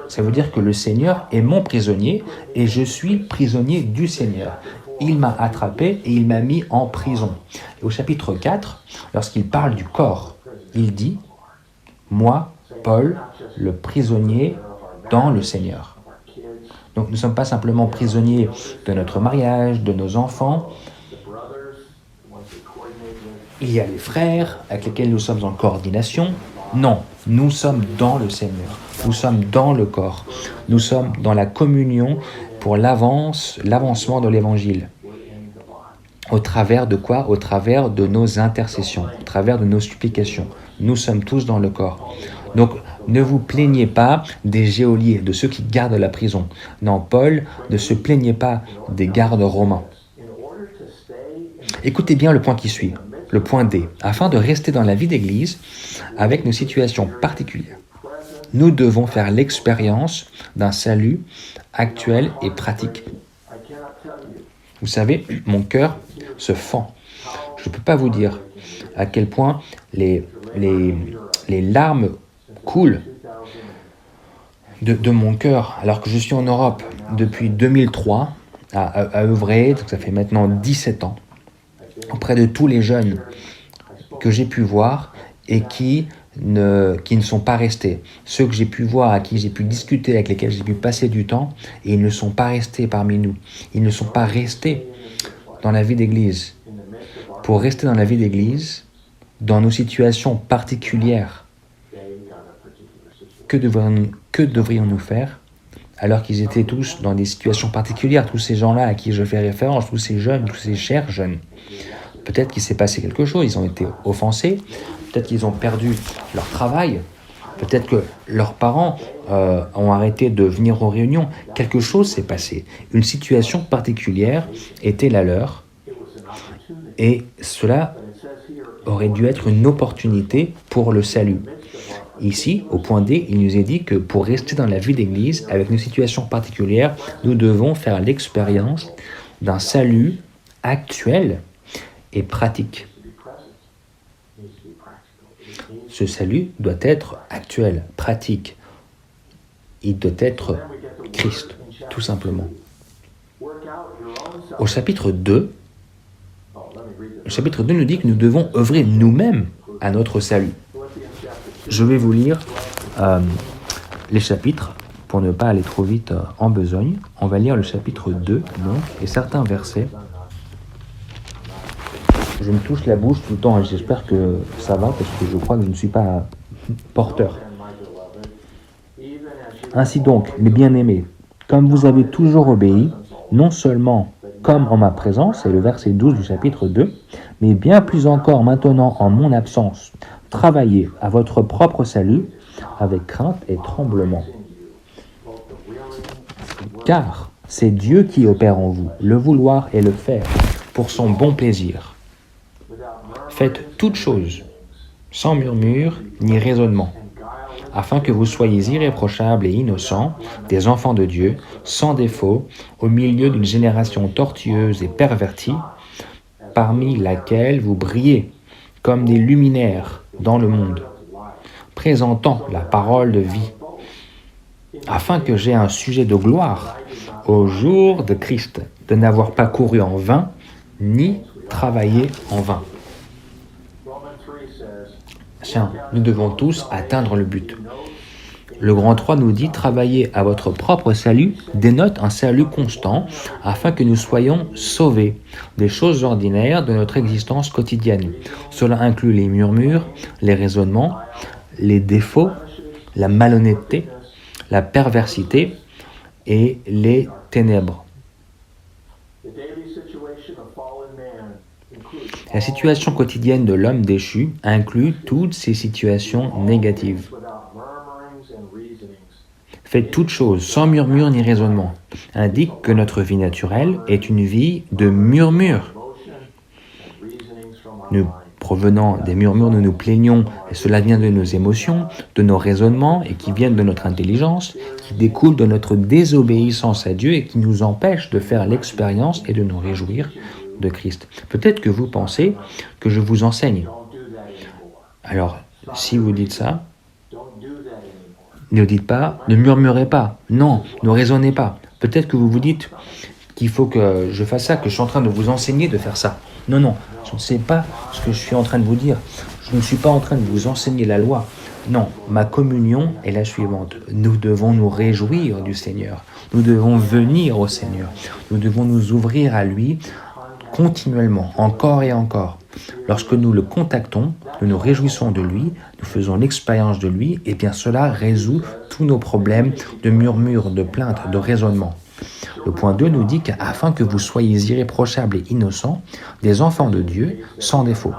Ça veut dire que le Seigneur est mon prisonnier et je suis prisonnier du Seigneur. Il m'a attrapé et il m'a mis en prison. Et au chapitre 4, lorsqu'il parle du corps, il dit « Moi, Paul, le prisonnier dans le Seigneur ». Donc nous ne sommes pas simplement prisonniers de notre mariage, de nos enfants. Il y a les frères avec lesquels nous sommes en coordination. Non, nous sommes dans le Seigneur. Nous sommes dans le corps. Nous sommes dans la communion pour l'avancement de l'Évangile. Au travers de quoi? Au travers de nos intercessions, au travers de nos supplications. Nous sommes tous dans le corps. Donc, ne vous plaignez pas des geôliers, de ceux qui gardent la prison. Non, Paul ne se plaignait pas des gardes romains. Écoutez bien le point qui suit, le point D. Afin de rester dans la vie d'Église, avec nos situations particulières, nous devons faire l'expérience d'un salut actuel et pratique. Vous savez, mon cœur se fend. Je ne peux pas vous dire à quel point les larmes coulent de mon cœur, alors que je suis en Europe depuis 2003 à œuvrer, donc ça fait maintenant 17 ans, auprès de tous les jeunes que j'ai pu voir et qui ne sont pas restés. Ceux que j'ai pu voir, à qui j'ai pu discuter, avec lesquels j'ai pu passer du temps, et ils ne sont pas restés parmi nous. Ils ne sont pas restés dans la vie d'Église. Pour rester dans la vie d'Église, dans nos situations particulières, que devrions-nous faire alors qu'ils étaient tous dans des situations particulières, tous ces gens-là à qui je fais référence, tous ces jeunes, tous ces chers jeunes? Peut-être qu'il s'est passé quelque chose, ils ont été offensés, peut-être qu'ils ont perdu leur travail, peut-être que leurs parents ont arrêté de venir aux réunions. Quelque chose s'est passé, une situation particulière était la leur, et cela aurait dû être une opportunité pour le salut. Ici, au point D, il nous est dit que pour rester dans la vie d'Église, avec nos situations particulières, nous devons faire l'expérience d'un salut actuel et pratique. Ce salut doit être actuel, pratique. Il doit être Christ, tout simplement. Au chapitre 2, nous dit que nous devons œuvrer nous-mêmes à notre salut. Je vais vous lire les chapitres pour ne pas aller trop vite en besogne. On va lire le chapitre 2 donc, et certains versets. Je me touche la bouche tout le temps et j'espère que ça va parce que je crois que je ne suis pas porteur. Ainsi donc, mes bien-aimés, comme vous avez toujours obéi, non seulement comme en ma présence, c'est le verset 12 du chapitre 2, mais bien plus encore maintenant en mon absence, travaillez à votre propre salut avec crainte et tremblement. Car c'est Dieu qui opère en vous, le vouloir et le faire, pour son bon plaisir. Faites toutes choses, sans murmure ni raisonnement, afin que vous soyez irréprochables et innocents, des enfants de Dieu, sans défaut, au milieu d'une génération tortueuse et pervertie, parmi laquelle vous brillez comme des luminaires dans le monde, présentant la parole de vie. afin que j'aie un sujet de gloire au jour de Christ, de n'avoir pas couru en vain, ni travaillé en vain. Tiens, nous devons tous atteindre le but. Le grand 3 nous dit « Travailler à votre propre salut dénote un salut constant afin que nous soyons sauvés des choses ordinaires de notre existence quotidienne. Cela inclut les murmures, les raisonnements, les défauts, la malhonnêteté, la perversité et les ténèbres. » La situation quotidienne de l'homme déchu inclut toutes ces situations négatives. Faites toutes choses sans murmure ni raisonnement, indique que notre vie naturelle est une vie de murmures. Nous provenant des murmures, nous nous plaignons, et cela vient de nos émotions, de nos raisonnements, et qui viennent de notre intelligence, qui découlent de notre désobéissance à Dieu et qui nous empêchent de faire l'expérience et de nous réjouir de Christ. Peut-être que vous pensez que je vous enseigne. Alors, si vous dites ça, ne dites pas, ne murmurez pas, non, ne raisonnez pas. Peut-être que vous vous dites qu'il faut que je fasse ça, que je suis en train de vous enseigner de faire ça. Non, non, je ne sais pas ce que je suis en train de vous dire. Je ne suis pas en train de vous enseigner la loi. Non, ma communion est la suivante. Nous devons nous réjouir du Seigneur. Nous devons venir au Seigneur. Nous devons nous ouvrir à lui continuellement, encore et encore. Lorsque nous le contactons, nous nous réjouissons de lui, nous faisons l'expérience de lui, et bien cela résout tous nos problèmes de murmures, de plaintes, de raisonnements. Le point 2 nous dit qu'afin que vous soyez irréprochables et innocents, des enfants de Dieu sans défaut.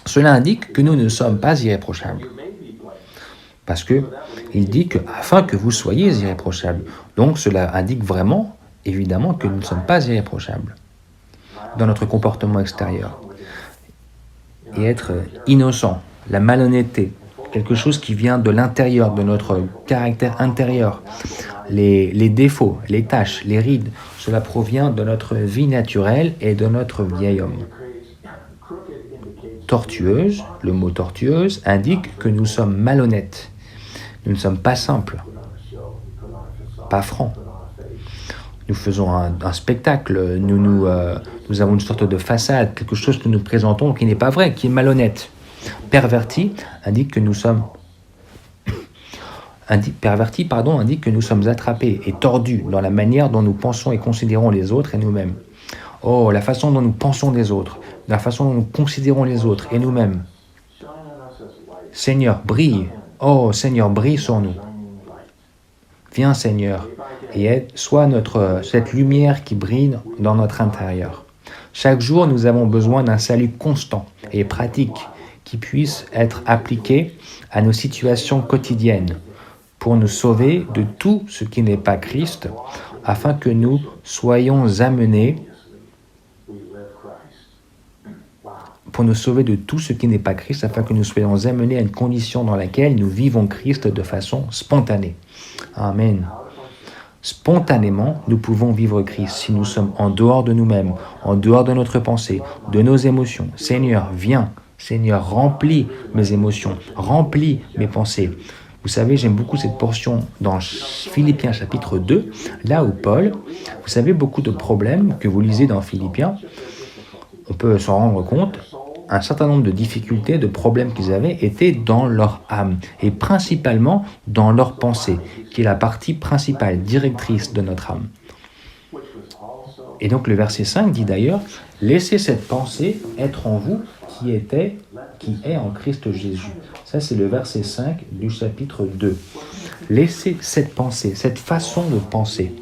Cela indique que nous ne sommes pas irréprochables. Parce que il dit qu'afin que vous soyez irréprochables. Donc cela indique vraiment, évidemment, que nous ne sommes pas irréprochables dans notre comportement extérieur. Et être innocent, la malhonnêteté, quelque chose qui vient de l'intérieur, de notre caractère intérieur. Les défauts, les taches, les rides, cela provient de notre vie naturelle et de notre vieil homme. Tortueuse, le mot tortueuse indique que nous sommes malhonnêtes. Nous ne sommes pas simples, pas francs. Nous faisons un spectacle, nous avons une sorte de façade, quelque chose que nous présentons qui n'est pas vrai, qui est malhonnête. Perverti indique que nous sommes indique que nous sommes attrapés et tordus dans la manière dont nous pensons et considérons les autres et nous-mêmes. Oh, la façon dont nous pensons des autres, la façon dont nous considérons les autres et nous-mêmes. Seigneur, brille. Oh, Seigneur, brille sur nous. Viens, Seigneur, et sois cette lumière qui brille dans notre intérieur. Chaque jour, nous avons besoin d'un salut constant et pratique qui puisse être appliqué à nos situations quotidiennes pour nous sauver de tout ce qui n'est pas Christ, afin que nous soyons amenés à une condition dans laquelle nous vivons Christ de façon spontanée. Amen. Spontanément, nous pouvons vivre Christ si nous sommes en dehors de nous-mêmes, en dehors de notre pensée, de nos émotions. Seigneur, viens. Seigneur, remplis mes émotions, remplis mes pensées. Vous savez, j'aime beaucoup cette portion dans Philippiens chapitre 2, là où Paul, vous savez, beaucoup de problèmes que vous lisez dans Philippiens, on peut s'en rendre compte, un certain nombre de difficultés, de problèmes qu'ils avaient étaient dans leur âme, et principalement dans leur pensée, qui est la partie principale, directrice de notre âme. Et donc le verset 5 dit d'ailleurs, « Laissez cette pensée être en vous qui est en Christ Jésus. » Ça, c'est le verset 5 du chapitre 2. Laissez cette pensée, cette façon de penser.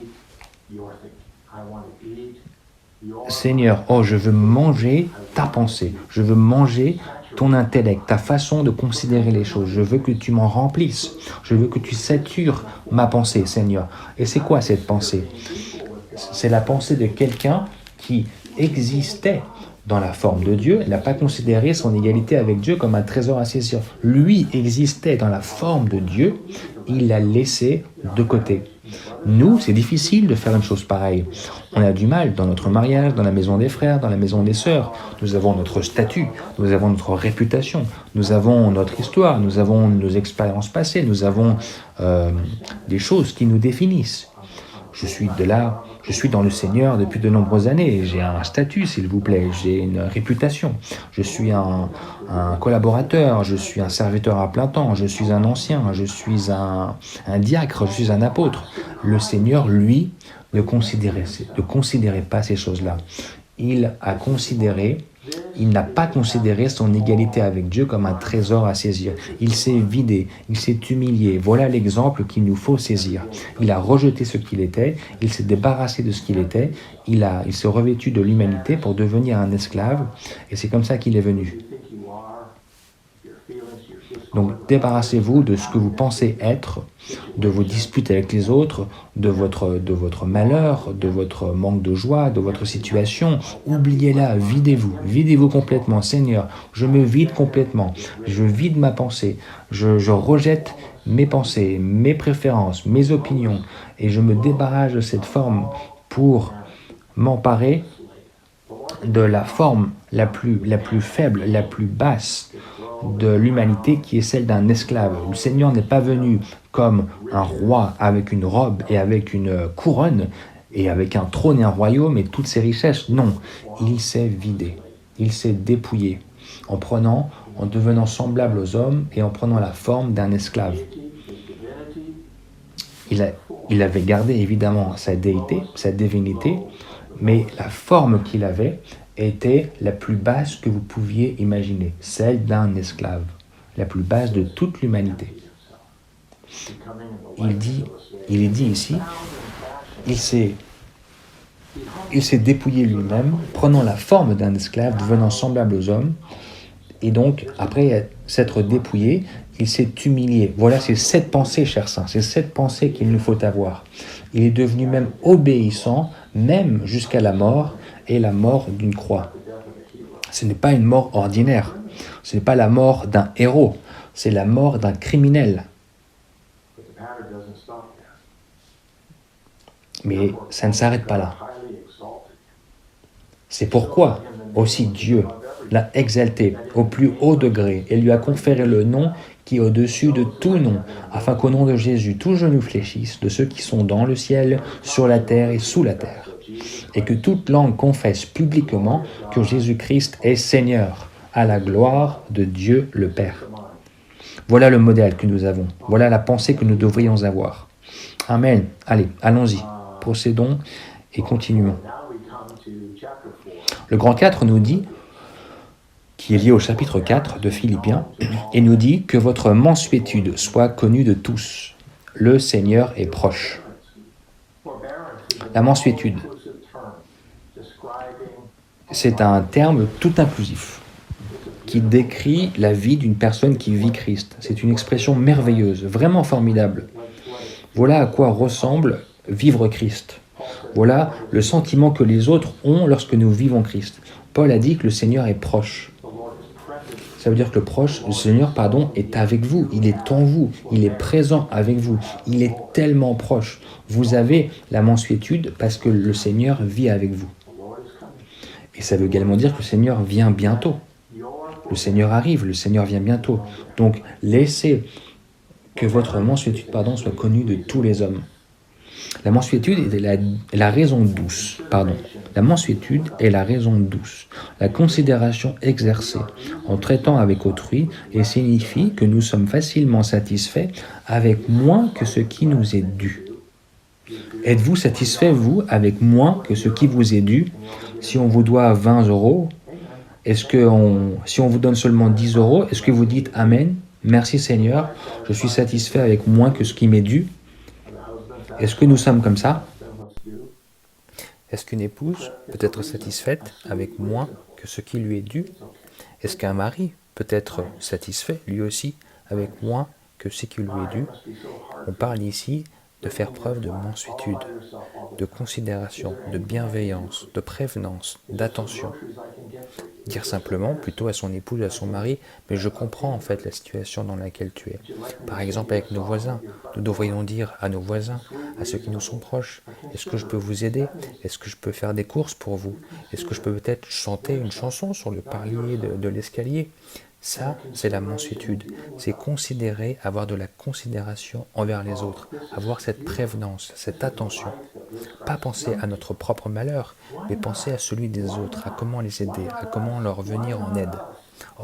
Seigneur, oh, je veux manger ta pensée, je veux manger ton intellect, ta façon de considérer les choses. Je veux que tu m'en remplisses, je veux que tu satures ma pensée, Seigneur. Et c'est quoi cette pensée? C'est la pensée de quelqu'un qui existait dans la forme de Dieu, il n'a pas considéré son égalité avec Dieu comme un trésor à saisir. Lui existait dans la forme de Dieu, il l'a laissé de côté. Nous, c'est difficile de faire une chose pareille. On a du mal dans notre mariage, dans la maison des frères, dans la maison des sœurs. Nous avons notre statut, nous avons notre réputation, nous avons notre histoire, nous avons nos expériences passées, nous avons des choses qui nous définissent. Je suis dans le Seigneur depuis de nombreuses années. J'ai un statut, s'il vous plaît. J'ai une réputation. Je suis un collaborateur. Je suis un serviteur à plein temps. Je suis un ancien. Je suis un diacre. Je suis un apôtre. Le Seigneur, lui, ne considérait pas ces choses-là. Il n'a pas considéré son égalité avec Dieu comme un trésor à saisir. Il s'est vidé, il s'est humilié. Voilà l'exemple qu'il nous faut saisir. Il a rejeté ce qu'il était, il s'est débarrassé de ce qu'il était, il s'est revêtu de l'humanité pour devenir un esclave, et c'est comme ça qu'il est venu. Donc débarrassez-vous de ce que vous pensez être, de vos disputes avec les autres, de votre malheur, de votre manque de joie, de votre situation. Oubliez-la, videz-vous complètement. Seigneur, je me vide complètement, je vide ma pensée, je rejette mes pensées, mes préférences, mes opinions, et je me débarrasse de cette forme pour m'emparer de la forme la plus faible, la plus basse de l'humanité, qui est celle d'un esclave. Le Seigneur n'est pas venu comme un roi avec une robe et avec une couronne et avec un trône et un royaume et toutes ses richesses. Non, il s'est vidé, il s'est dépouillé en devenant semblable aux hommes et en prenant la forme d'un esclave. Il avait gardé évidemment sa déité, sa divinité, mais la forme qu'il avait était la plus basse que vous pouviez imaginer, celle d'un esclave, la plus basse de toute l'humanité. Il est dit ici, il s'est dépouillé lui-même, prenant la forme d'un esclave, devenant semblable aux hommes, et donc, après s'être dépouillé, il s'est humilié. Voilà, c'est cette pensée, chers saints, c'est cette pensée qu'il nous faut avoir. Il est devenu même obéissant, même jusqu'à la mort, et la mort d'une croix. Ce n'est pas une mort ordinaire, ce n'est pas la mort d'un héros, c'est la mort d'un criminel. Mais ça ne s'arrête pas là. C'est pourquoi aussi Dieu l'a exalté au plus haut degré et lui a conféré le nom qui est au-dessus de tout nom, afin qu'au nom de Jésus, tout genou fléchisse, de ceux qui sont dans le ciel, sur la terre et sous la terre, et que toute langue confesse publiquement que Jésus-Christ est Seigneur, à la gloire de Dieu le Père. Voilà le modèle que nous avons, voilà la pensée que nous devrions avoir. Amen. Allez, allons-y, procédons et continuons. Le grand 4 nous dit, qui est lié au chapitre 4 de Philippiens, et nous dit que votre mansuétude soit connue de tous. Le Seigneur est proche. La mansuétude, c'est un terme tout inclusif qui décrit la vie d'une personne qui vit Christ. C'est une expression merveilleuse, vraiment formidable. Voilà à quoi ressemble vivre Christ. Voilà le sentiment que les autres ont lorsque nous vivons Christ. Paul a dit que le Seigneur est proche. Ça veut dire que le Seigneur, est avec vous, il est en vous, il est présent avec vous, il est tellement proche. Vous avez la mansuétude parce que le Seigneur vit avec vous. Et ça veut également dire que le Seigneur vient bientôt. Le Seigneur arrive, le Seigneur vient bientôt. Donc, laissez que votre mansuétude soit connue de tous les hommes. La mansuétude est la raison douce, La mansuétude est la raison douce, la considération exercée en traitant avec autrui et signifie que nous sommes facilement satisfaits avec moins que ce qui nous est dû. Êtes-vous satisfait, vous, avec moins que ce qui vous est dû? Si on vous doit 20 €, si on vous donne seulement 10 €, est-ce que vous dites « Amen, merci Seigneur, je suis satisfait avec moins que ce qui m'est dû » Est-ce que nous sommes comme ça? Est-ce qu'une épouse peut être satisfaite avec moins que ce qui lui est dû? Est-ce qu'un mari peut être satisfait, lui aussi, avec moins que ce qui lui est dû? On parle ici de faire preuve de mansuétude, de considération, de bienveillance, de prévenance, d'attention. Dire simplement, plutôt à son épouse, à son mari, mais je comprends en fait la situation dans laquelle tu es. Par exemple avec nos voisins, nous devrions dire à nos voisins, à ceux qui nous sont proches, est-ce que je peux vous aider? Est-ce que je peux faire des courses pour vous? Est-ce que je peux peut-être chanter une chanson sur le parlier de l'escalier? Ça, c'est la mansuétude. C'est considérer, avoir de la considération envers les autres, avoir cette prévenance, cette attention. Pas penser à notre propre malheur, mais penser à celui des autres, à comment les aider, à comment leur venir en aide.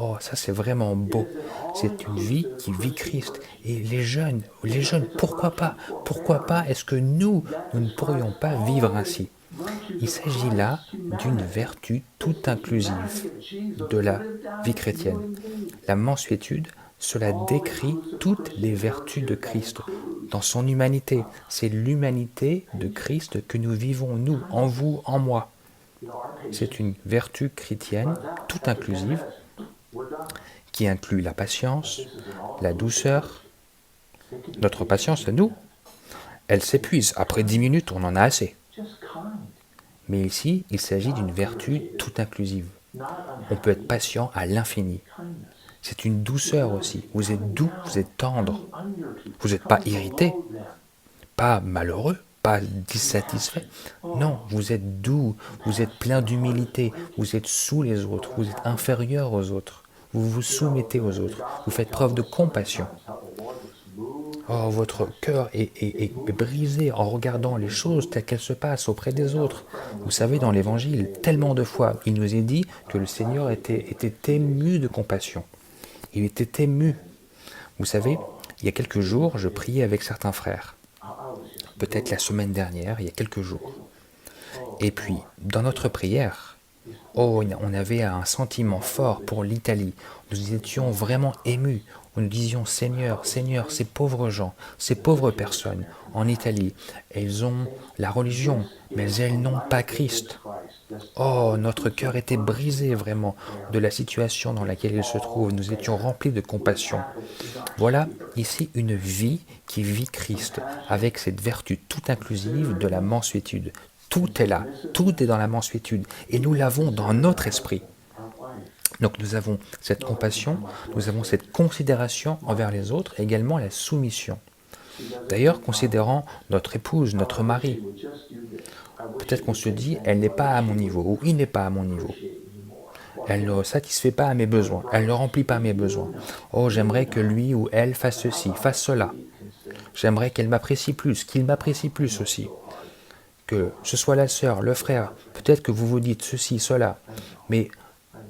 Oh, ça c'est vraiment beau. C'est une vie qui vit Christ. Et les jeunes, pourquoi pas? Pourquoi pas est-ce que nous ne pourrions pas vivre ainsi? Il s'agit là d'une vertu tout inclusive de la vie chrétienne. La mansuétude, cela décrit toutes les vertus de Christ dans son humanité. C'est l'humanité de Christ que nous vivons, nous, en vous, en moi. C'est une vertu chrétienne tout inclusive qui inclut la patience, la douceur. Notre patience à nous, elle s'épuise. Après 10 minutes, on en a assez. Mais ici, il s'agit d'une vertu tout inclusive. On peut être patient à l'infini. C'est une douceur aussi. Vous êtes doux, vous êtes tendre. Vous n'êtes pas irrité, pas malheureux, pas dissatisfait. Non, vous êtes doux, vous êtes plein d'humilité, vous êtes sous les autres, vous êtes inférieur aux autres. Vous vous soumettez aux autres, vous faites preuve de compassion. Oh, votre cœur est brisé en regardant les choses telles qu'elles se passent auprès des autres. Vous savez, dans l'Évangile, tellement de fois, il nous est dit que le Seigneur était ému de compassion. Il était ému. Vous savez, il y a quelques jours, je priais avec certains frères. Peut-être la semaine dernière, il y a quelques jours. Et puis, dans notre prière, oh, on avait un sentiment fort pour l'Italie. Nous étions vraiment émus. Nous disions, Seigneur, Seigneur, ces pauvres gens, ces pauvres personnes en Italie, elles ont la religion, mais elles n'ont pas Christ. Oh, notre cœur était brisé vraiment de la situation dans laquelle ils se trouvent. Nous étions remplis de compassion. Voilà ici une vie qui vit Christ, avec cette vertu tout inclusive de la mansuétude. Tout est là, tout est dans la mansuétude, et nous l'avons dans notre esprit. Donc nous avons cette compassion, nous avons cette considération envers les autres, et également la soumission. D'ailleurs, considérant notre épouse, notre mari, peut-être qu'on se dit, elle n'est pas à mon niveau, ou il n'est pas à mon niveau. Elle ne satisfait pas à mes besoins, elle ne remplit pas mes besoins. Oh, j'aimerais que lui ou elle fasse ceci, fasse cela. J'aimerais qu'elle m'apprécie plus, qu'il m'apprécie plus aussi. Que ce soit la sœur, le frère, peut-être que vous vous dites ceci, cela, mais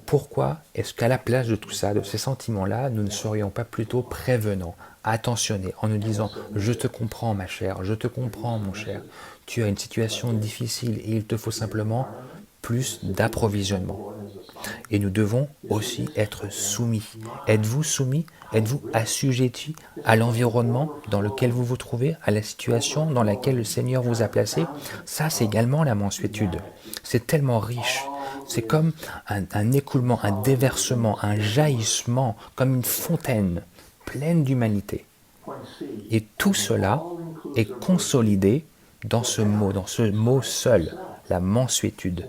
pourquoi est-ce qu'à la place de tout ça, de ces sentiments-là, nous ne serions pas plutôt prévenants, attentionnés, en nous disant « Je te comprends ma chère, je te comprends mon cher, tu as une situation difficile et il te faut simplement plus d'approvisionnement. » Et nous devons aussi être soumis. Êtes-vous soumis? Êtes-vous assujettis à l'environnement dans lequel vous vous trouvez, à la situation dans laquelle le Seigneur vous a placé? Ça, c'est également la mansuétude. C'est tellement riche. C'est comme un écoulement, un déversement, un jaillissement, comme une fontaine pleine d'humanité. Et tout cela est consolidé dans ce mot seul, la mansuétude.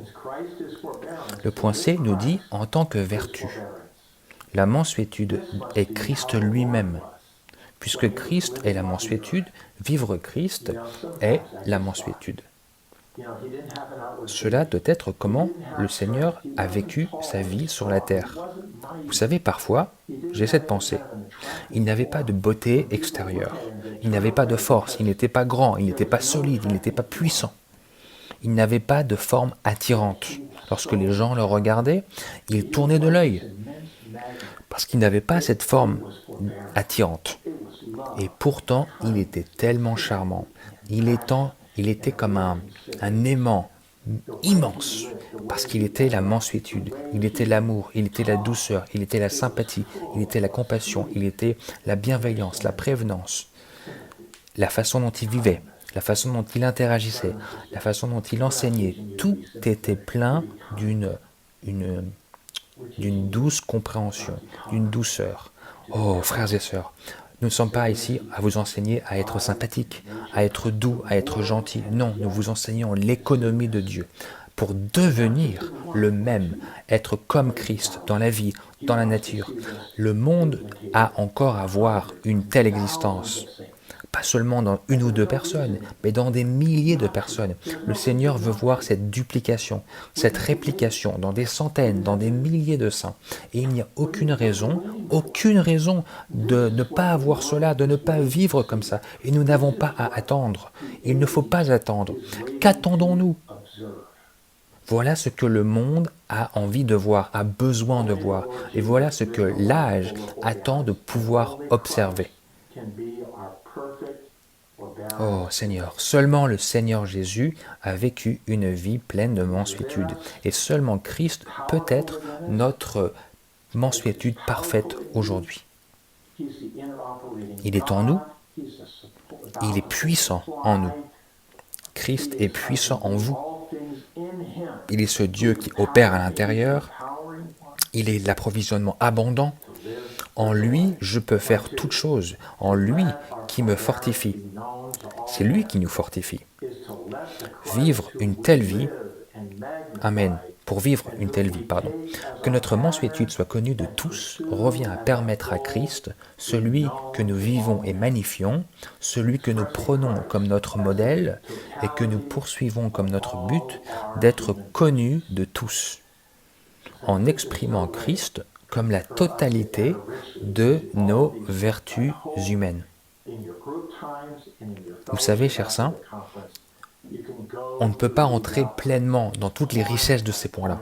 Le point C nous dit en tant que vertu. La mansuétude est Christ lui-même. Puisque Christ est la mansuétude, vivre Christ est la mansuétude. Cela doit être comment le Seigneur a vécu sa vie sur la terre. Vous savez, parfois, j'ai cette pensée. Il n'avait pas de beauté extérieure. Il n'avait pas de force. Il n'était pas grand. Il n'était pas solide. Il n'était pas puissant. Il n'avait pas de forme attirante. Lorsque les gens le regardaient, il tournait de l'œil. Parce qu'il n'avait pas cette forme attirante. Et pourtant, il était tellement charmant. Il était comme un aimant immense, parce qu'il était la mansuétude, il était l'amour, il était la douceur, il était la sympathie, il était la compassion, il était la bienveillance, la prévenance, la façon dont il vivait, la façon dont il interagissait, la façon dont il enseignait. Tout était plein d'une douce compréhension, d'une douceur. Oh, frères et sœurs, nous ne sommes pas ici à vous enseigner à être sympathique, à être doux, à être gentil. Non, nous vous enseignons l'économie de Dieu. pour devenir le même, être comme Christ dans la vie, dans la nature. Le monde a encore à voir une telle existence. Pas seulement dans une ou deux personnes, mais dans des milliers de personnes. Le Seigneur veut voir cette duplication, cette réplication dans des centaines, dans des milliers de saints. Et il n'y a aucune raison de ne pas avoir cela, de ne pas vivre comme ça. Et nous n'avons pas à attendre. Il ne faut pas attendre. Qu'attendons-nous? Voilà ce que le monde a envie de voir, a besoin de voir. Et voilà ce que l'âge attend de pouvoir observer. Oh Seigneur, seulement le Seigneur Jésus a vécu une vie pleine de mansuétude. Et seulement Christ peut être notre mansuétude parfaite aujourd'hui. Il est en nous, il est puissant en nous. Christ est puissant en vous. Il est ce Dieu qui opère à l'intérieur. Il est l'approvisionnement abondant. En lui, je peux faire toutes choses. En lui qui me fortifie. C'est lui qui nous fortifie. Vivre une telle vie, Amen, pour vivre une telle vie, pardon, que notre mansuétude soit connue de tous, revient à permettre à Christ, celui que nous vivons et magnifions, celui que nous prenons comme notre modèle et que nous poursuivons comme notre but, d'être connu de tous, en exprimant Christ comme la totalité de nos vertus humaines. Vous savez, chers saints, on ne peut pas entrer pleinement dans toutes les richesses de ces points-là.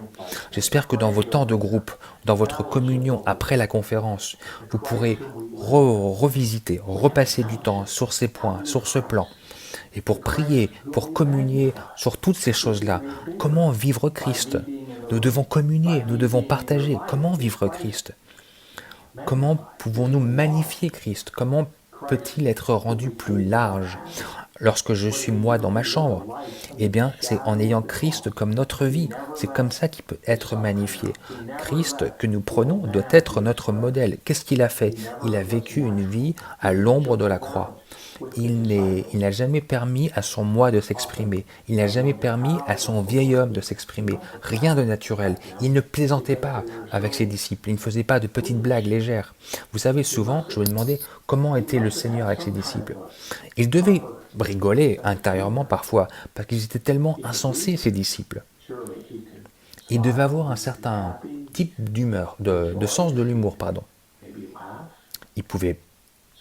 J'espère que dans vos temps de groupe, dans votre communion après la conférence, vous pourrez revisiter, repasser du temps sur ces points, sur ce plan, et pour prier, pour communier sur toutes ces choses-là. Comment vivre Christ? Nous devons communier, nous devons partager. Comment vivre Christ? Comment pouvons-nous magnifier Christ? Comment peut-il être rendu plus large? Lorsque je suis moi dans ma chambre, eh bien, c'est en ayant Christ comme notre vie. C'est comme ça qu'il peut être magnifié. Christ que nous prenons doit être notre modèle. Qu'est-ce qu'il a fait? Il a vécu une vie à l'ombre de la croix. Il n'a jamais permis à son moi de s'exprimer. Il n'a jamais permis à son vieil homme de s'exprimer. Rien de naturel. Il ne plaisantait pas avec ses disciples. Il ne faisait pas de petites blagues légères. Vous savez, souvent, je me demandais comment était le Seigneur avec ses disciples. Il devait rigoler intérieurement parfois, parce qu'ils étaient tellement insensés, ses disciples. Il devait avoir un certain type d'humeur, de sens de l'humour, pardon. Il pouvait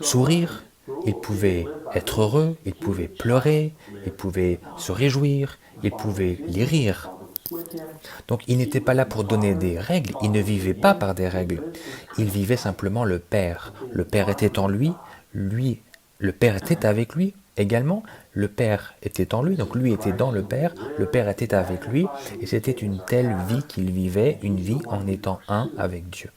sourire, il pouvait être heureux, il pouvait pleurer, il pouvait se réjouir, il pouvait les rire. Donc il n'était pas là pour donner des règles, il ne vivait pas par des règles. Il vivait simplement le Père. Le Père était en lui, le Père était avec lui également, le Père était en lui, donc lui était dans le Père était avec lui, et c'était une telle vie qu'il vivait, une vie en étant un avec Dieu.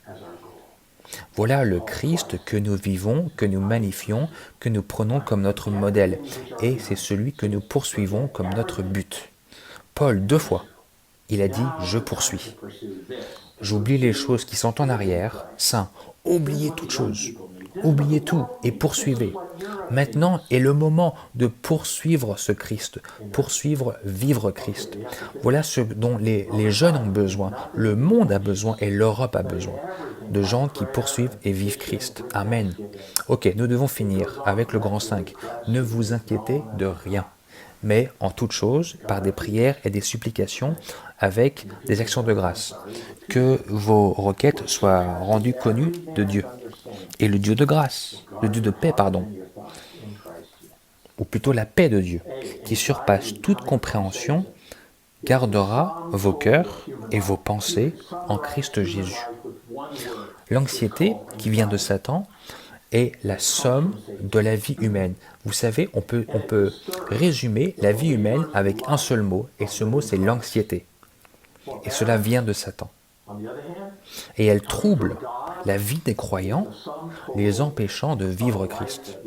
Voilà le Christ que nous vivons, que nous magnifions, que nous prenons comme notre modèle, et c'est celui que nous poursuivons comme notre but. Paul, 2 fois, il a dit « je poursuis ». J'oublie les choses qui sont en arrière, saint, oubliez toutes choses, oubliez tout et poursuivez. Maintenant est le moment de poursuivre ce Christ, poursuivre, vivre Christ. Voilà ce dont les jeunes ont besoin, le monde a besoin et l'Europe a besoin, de gens qui poursuivent et vivent Christ. Amen. Ok, nous devons finir avec le grand 5. Ne vous inquiétez de rien, mais en toute chose, par des prières et des supplications, avec des actions de grâce. Que vos requêtes soient rendues connues de Dieu. Et le Dieu de grâce, le Dieu de paix, pardon, ou plutôt la paix de Dieu, qui surpasse toute compréhension, gardera vos cœurs et vos pensées en Christ Jésus. L'anxiété qui vient de Satan est la somme de la vie humaine. Vous savez, on peut résumer la vie humaine avec un seul mot, et ce mot c'est l'anxiété. Et cela vient de Satan. Et elle trouble la vie des croyants, les empêchant de vivre Christ.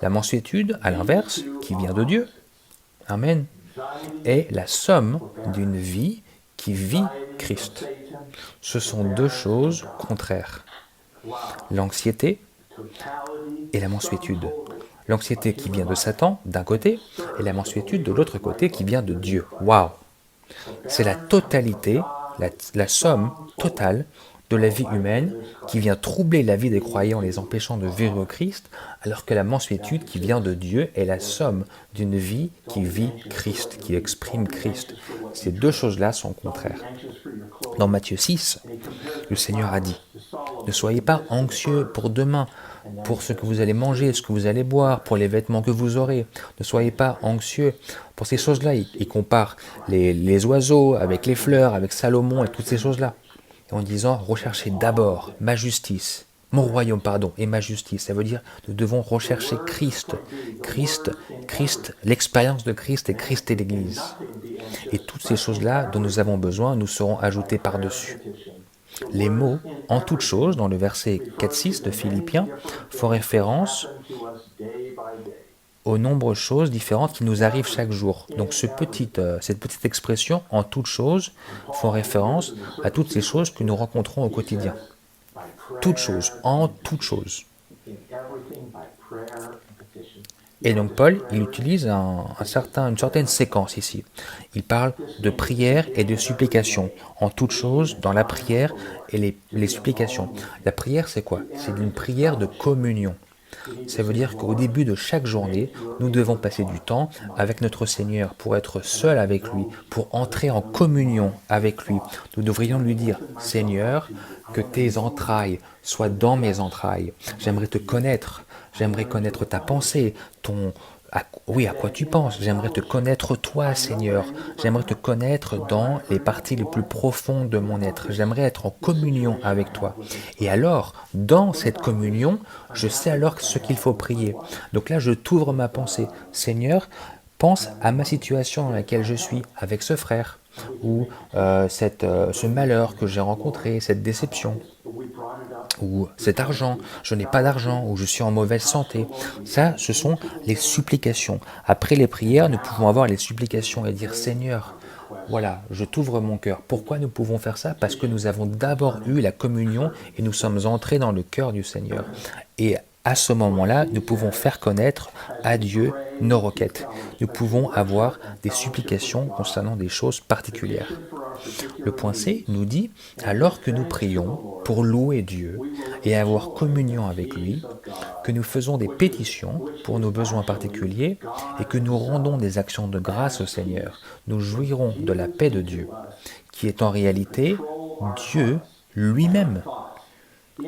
La mansuétude, à l'inverse, qui vient de Dieu, Amen, est la somme d'une vie qui vit Christ. Ce sont deux choses contraires. L'anxiété et la mansuétude. L'anxiété qui vient de Satan, d'un côté, et la mansuétude de l'autre côté qui vient de Dieu. Waouh! C'est la totalité, la somme totale de la vie humaine qui vient troubler la vie des croyants, les empêchant de vivre Christ, alors que la mansuétude qui vient de Dieu est la somme d'une vie qui vit Christ, qui exprime Christ. Ces deux choses-là sont contraires. Dans Matthieu 6, le Seigneur a dit, ne soyez pas anxieux pour demain, pour ce que vous allez manger, ce que vous allez boire, pour les vêtements que vous aurez. Ne soyez pas anxieux pour ces choses-là. Il compare les oiseaux avec les fleurs, avec Salomon et toutes ces choses-là. En disant, recherchez d'abord ma justice, mon royaume, pardon, et ma justice. Ça veut dire, nous devons rechercher Christ. Christ, l'expérience de Christ et Christ et l'Église. Et toutes ces choses-là dont nous avons besoin nous seront ajoutées par-dessus. Les mots « en toute chose » dans le verset 4-6 de Philippiens font référence aux nombreuses choses différentes qui nous arrivent chaque jour. Donc cette petite expression « en toute chose » font référence à toutes ces choses que nous rencontrons au quotidien. Toutes choses, en toutes choses. Et donc Paul, il utilise une certaine séquence ici. Il parle de prière et de supplication. En toute chose, dans la prière et les supplications. La prière, c'est quoi? C'est une prière de communion. Ça veut dire qu'au début de chaque journée, nous devons passer du temps avec notre Seigneur pour être seul avec lui, pour entrer en communion avec lui. Nous devrions lui dire, Seigneur, que tes entrailles soient dans mes entrailles. J'aimerais te connaître, j'aimerais connaître ta pensée, à quoi tu penses. J'aimerais te connaître toi, Seigneur. J'aimerais te connaître dans les parties les plus profondes de mon être. J'aimerais être en communion avec toi. Et alors, dans cette communion, je sais alors ce qu'il faut prier. Donc là, je t'ouvre ma pensée. Seigneur, pense à ma situation dans laquelle je suis avec ce frère, ou ce malheur que j'ai rencontré, cette déception, ou cet argent, je n'ai pas d'argent, ou je suis en mauvaise santé. Ça, ce sont les supplications. Après les prières, nous pouvons avoir les supplications et dire, Seigneur, voilà, je t'ouvre mon cœur. Pourquoi nous pouvons faire ça? Parce que nous avons d'abord eu la communion et nous sommes entrés dans le cœur du Seigneur. Et à ce moment-là, nous pouvons faire connaître à Dieu nos requêtes. Nous pouvons avoir des supplications concernant des choses particulières. Le point C nous dit, alors que nous prions pour louer Dieu et avoir communion avec lui, que nous faisons des pétitions pour nos besoins particuliers et que nous rendons des actions de grâce au Seigneur, nous jouirons de la paix de Dieu, qui est en réalité Dieu lui-même,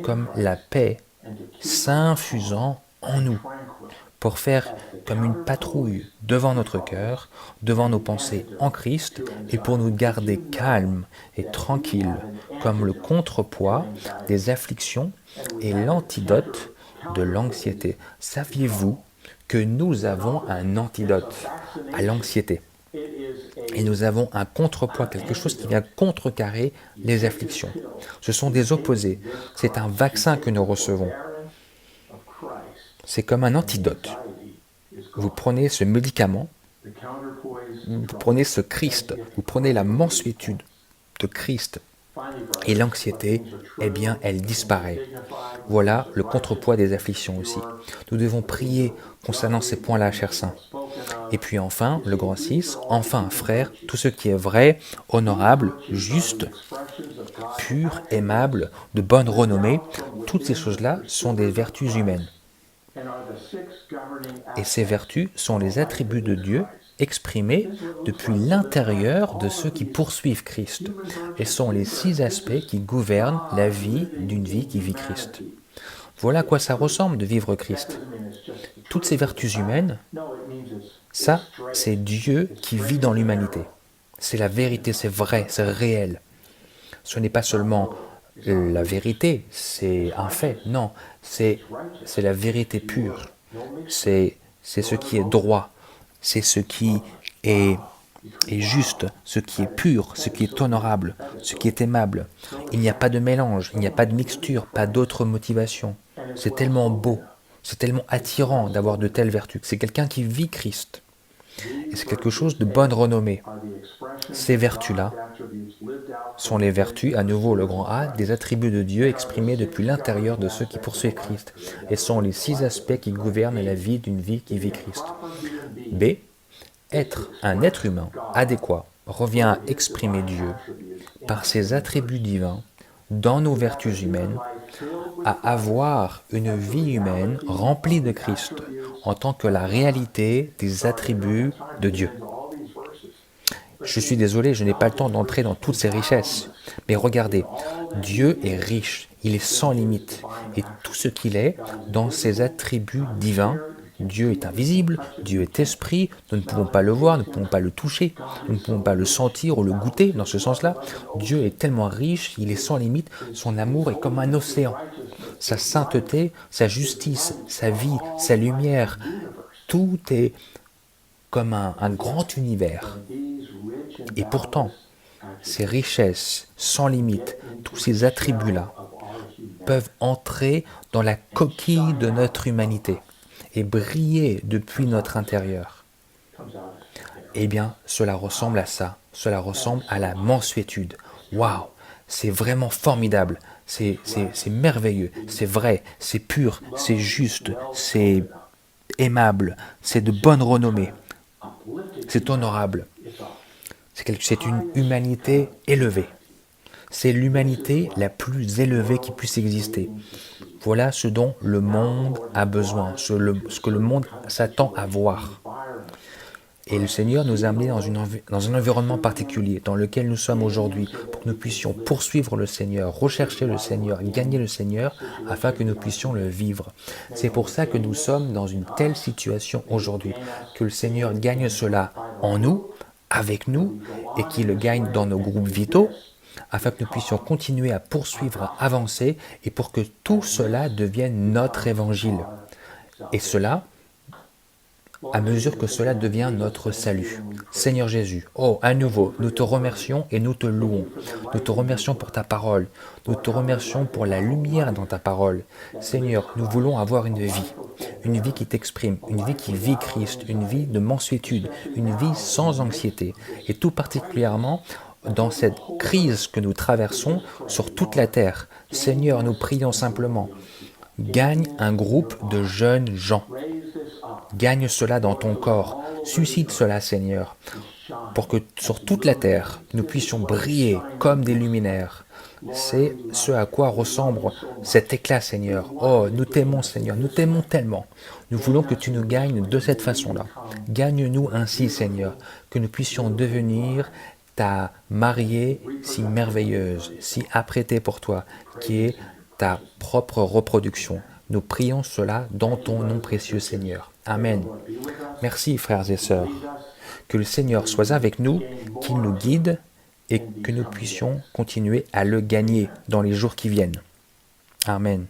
comme la paix s'infusant en nous, pour faire comme une patrouille devant notre cœur, devant nos pensées en Christ, et pour nous garder calmes et tranquilles, comme le contrepoids des afflictions et l'antidote de l'anxiété. Saviez-vous que nous avons un antidote à l'anxiété? Et nous avons un contrepoids, quelque chose qui vient contrecarrer les afflictions. Ce sont des opposés. C'est un vaccin que nous recevons. C'est comme un antidote. Vous prenez ce médicament, vous prenez ce Christ, vous prenez la mansuétude de Christ, et l'anxiété, eh bien, elle disparaît. Voilà le contrepoids des afflictions aussi. Nous devons prier concernant ces points-là, chers saints. Et puis enfin, le grand 6, enfin, frères, tout ce qui est vrai, honorable, juste, pur, aimable, de bonne renommée, toutes ces choses-là sont des vertus humaines. Et ces vertus sont les attributs de Dieu exprimés depuis l'intérieur de ceux qui poursuivent Christ, et sont les 6 aspects qui gouvernent la vie d'une vie qui vit Christ. Voilà à quoi ça ressemble de vivre Christ. Toutes ces vertus humaines, ça, c'est Dieu qui vit dans l'humanité. C'est la vérité, c'est vrai, c'est réel. Ce n'est pas seulement la vérité, c'est un fait, non, c'est la vérité pure. C'est ce qui est droit, c'est ce qui est juste, ce qui est pur, ce qui est honorable, ce qui est aimable. Il n'y a pas de mélange, il n'y a pas de mixture, pas d'autre motivation. C'est tellement beau, c'est tellement attirant d'avoir de telles vertus. C'est quelqu'un qui vit Christ. Et c'est quelque chose de bonne renommée. Ces vertus-là sont les vertus, à nouveau le grand A, des attributs de Dieu exprimés depuis l'intérieur de ceux qui poursuivent Christ, et sont les 6 aspects qui gouvernent la vie d'une vie qui vit Christ. B. Être un être humain adéquat revient à exprimer Dieu par ses attributs divins dans nos vertus humaines, à avoir une vie humaine remplie de Christ en tant que la réalité des attributs de Dieu. Je suis désolé, je n'ai pas le temps d'entrer dans toutes ces richesses. Mais regardez, Dieu est riche, il est sans limite. Et tout ce qu'il est, dans ses attributs divins, Dieu est invisible, Dieu est esprit, nous ne pouvons pas le voir, nous ne pouvons pas le toucher, nous ne pouvons pas le sentir ou le goûter dans ce sens-là. Dieu est tellement riche, il est sans limite, son amour est comme un océan. Sa sainteté, sa justice, sa vie, sa lumière, tout est comme un grand univers. Et pourtant, ces richesses sans limite, tous ces attributs-là, peuvent entrer dans la coquille de notre humanité et briller depuis notre intérieur. Eh bien, cela ressemble à ça, cela ressemble à la mansuétude. Waouh, c'est vraiment formidable, c'est merveilleux, c'est vrai, c'est pur, c'est juste, c'est aimable, c'est de bonne renommée, c'est honorable. C'est une humanité élevée. C'est l'humanité la plus élevée qui puisse exister. Voilà ce dont le monde a besoin, ce que le monde s'attend à voir. Et le Seigneur nous a amenés dans un environnement particulier dans lequel nous sommes aujourd'hui pour que nous puissions poursuivre le Seigneur, rechercher le Seigneur, gagner le Seigneur afin que nous puissions le vivre. C'est pour ça que nous sommes dans une telle situation aujourd'hui, que le Seigneur gagne cela en nous, avec nous, et qu'il le gagne dans nos groupes vitaux, afin que nous puissions continuer à poursuivre, à avancer, et pour que tout cela devienne notre évangile. Et cela, à mesure que cela devient notre salut. Seigneur Jésus, oh, à nouveau, nous te remercions et nous te louons. Nous te remercions pour ta parole. Nous te remercions pour la lumière dans ta parole. Seigneur, nous voulons avoir une vie qui t'exprime, une vie qui vit Christ, une vie de mansuétude, une vie sans anxiété. Et tout particulièrement, dans cette crise que nous traversons sur toute la terre. Seigneur, nous prions simplement, gagne un groupe de jeunes gens. Gagne cela dans ton corps. Suscite cela, Seigneur, pour que sur toute la terre, nous puissions briller comme des luminaires. C'est ce à quoi ressemble cet éclat, Seigneur. Oh, nous t'aimons, Seigneur, nous t'aimons tellement. Nous voulons que tu nous gagnes de cette façon-là. Gagne-nous ainsi, Seigneur, que nous puissions devenir ta mariée si merveilleuse, si apprêtée pour toi, qui est ta propre reproduction. Nous prions cela dans ton nom précieux, Seigneur. Amen. Merci, frères et sœurs. Que le Seigneur soit avec nous, qu'il nous guide et que nous puissions continuer à le gagner dans les jours qui viennent. Amen.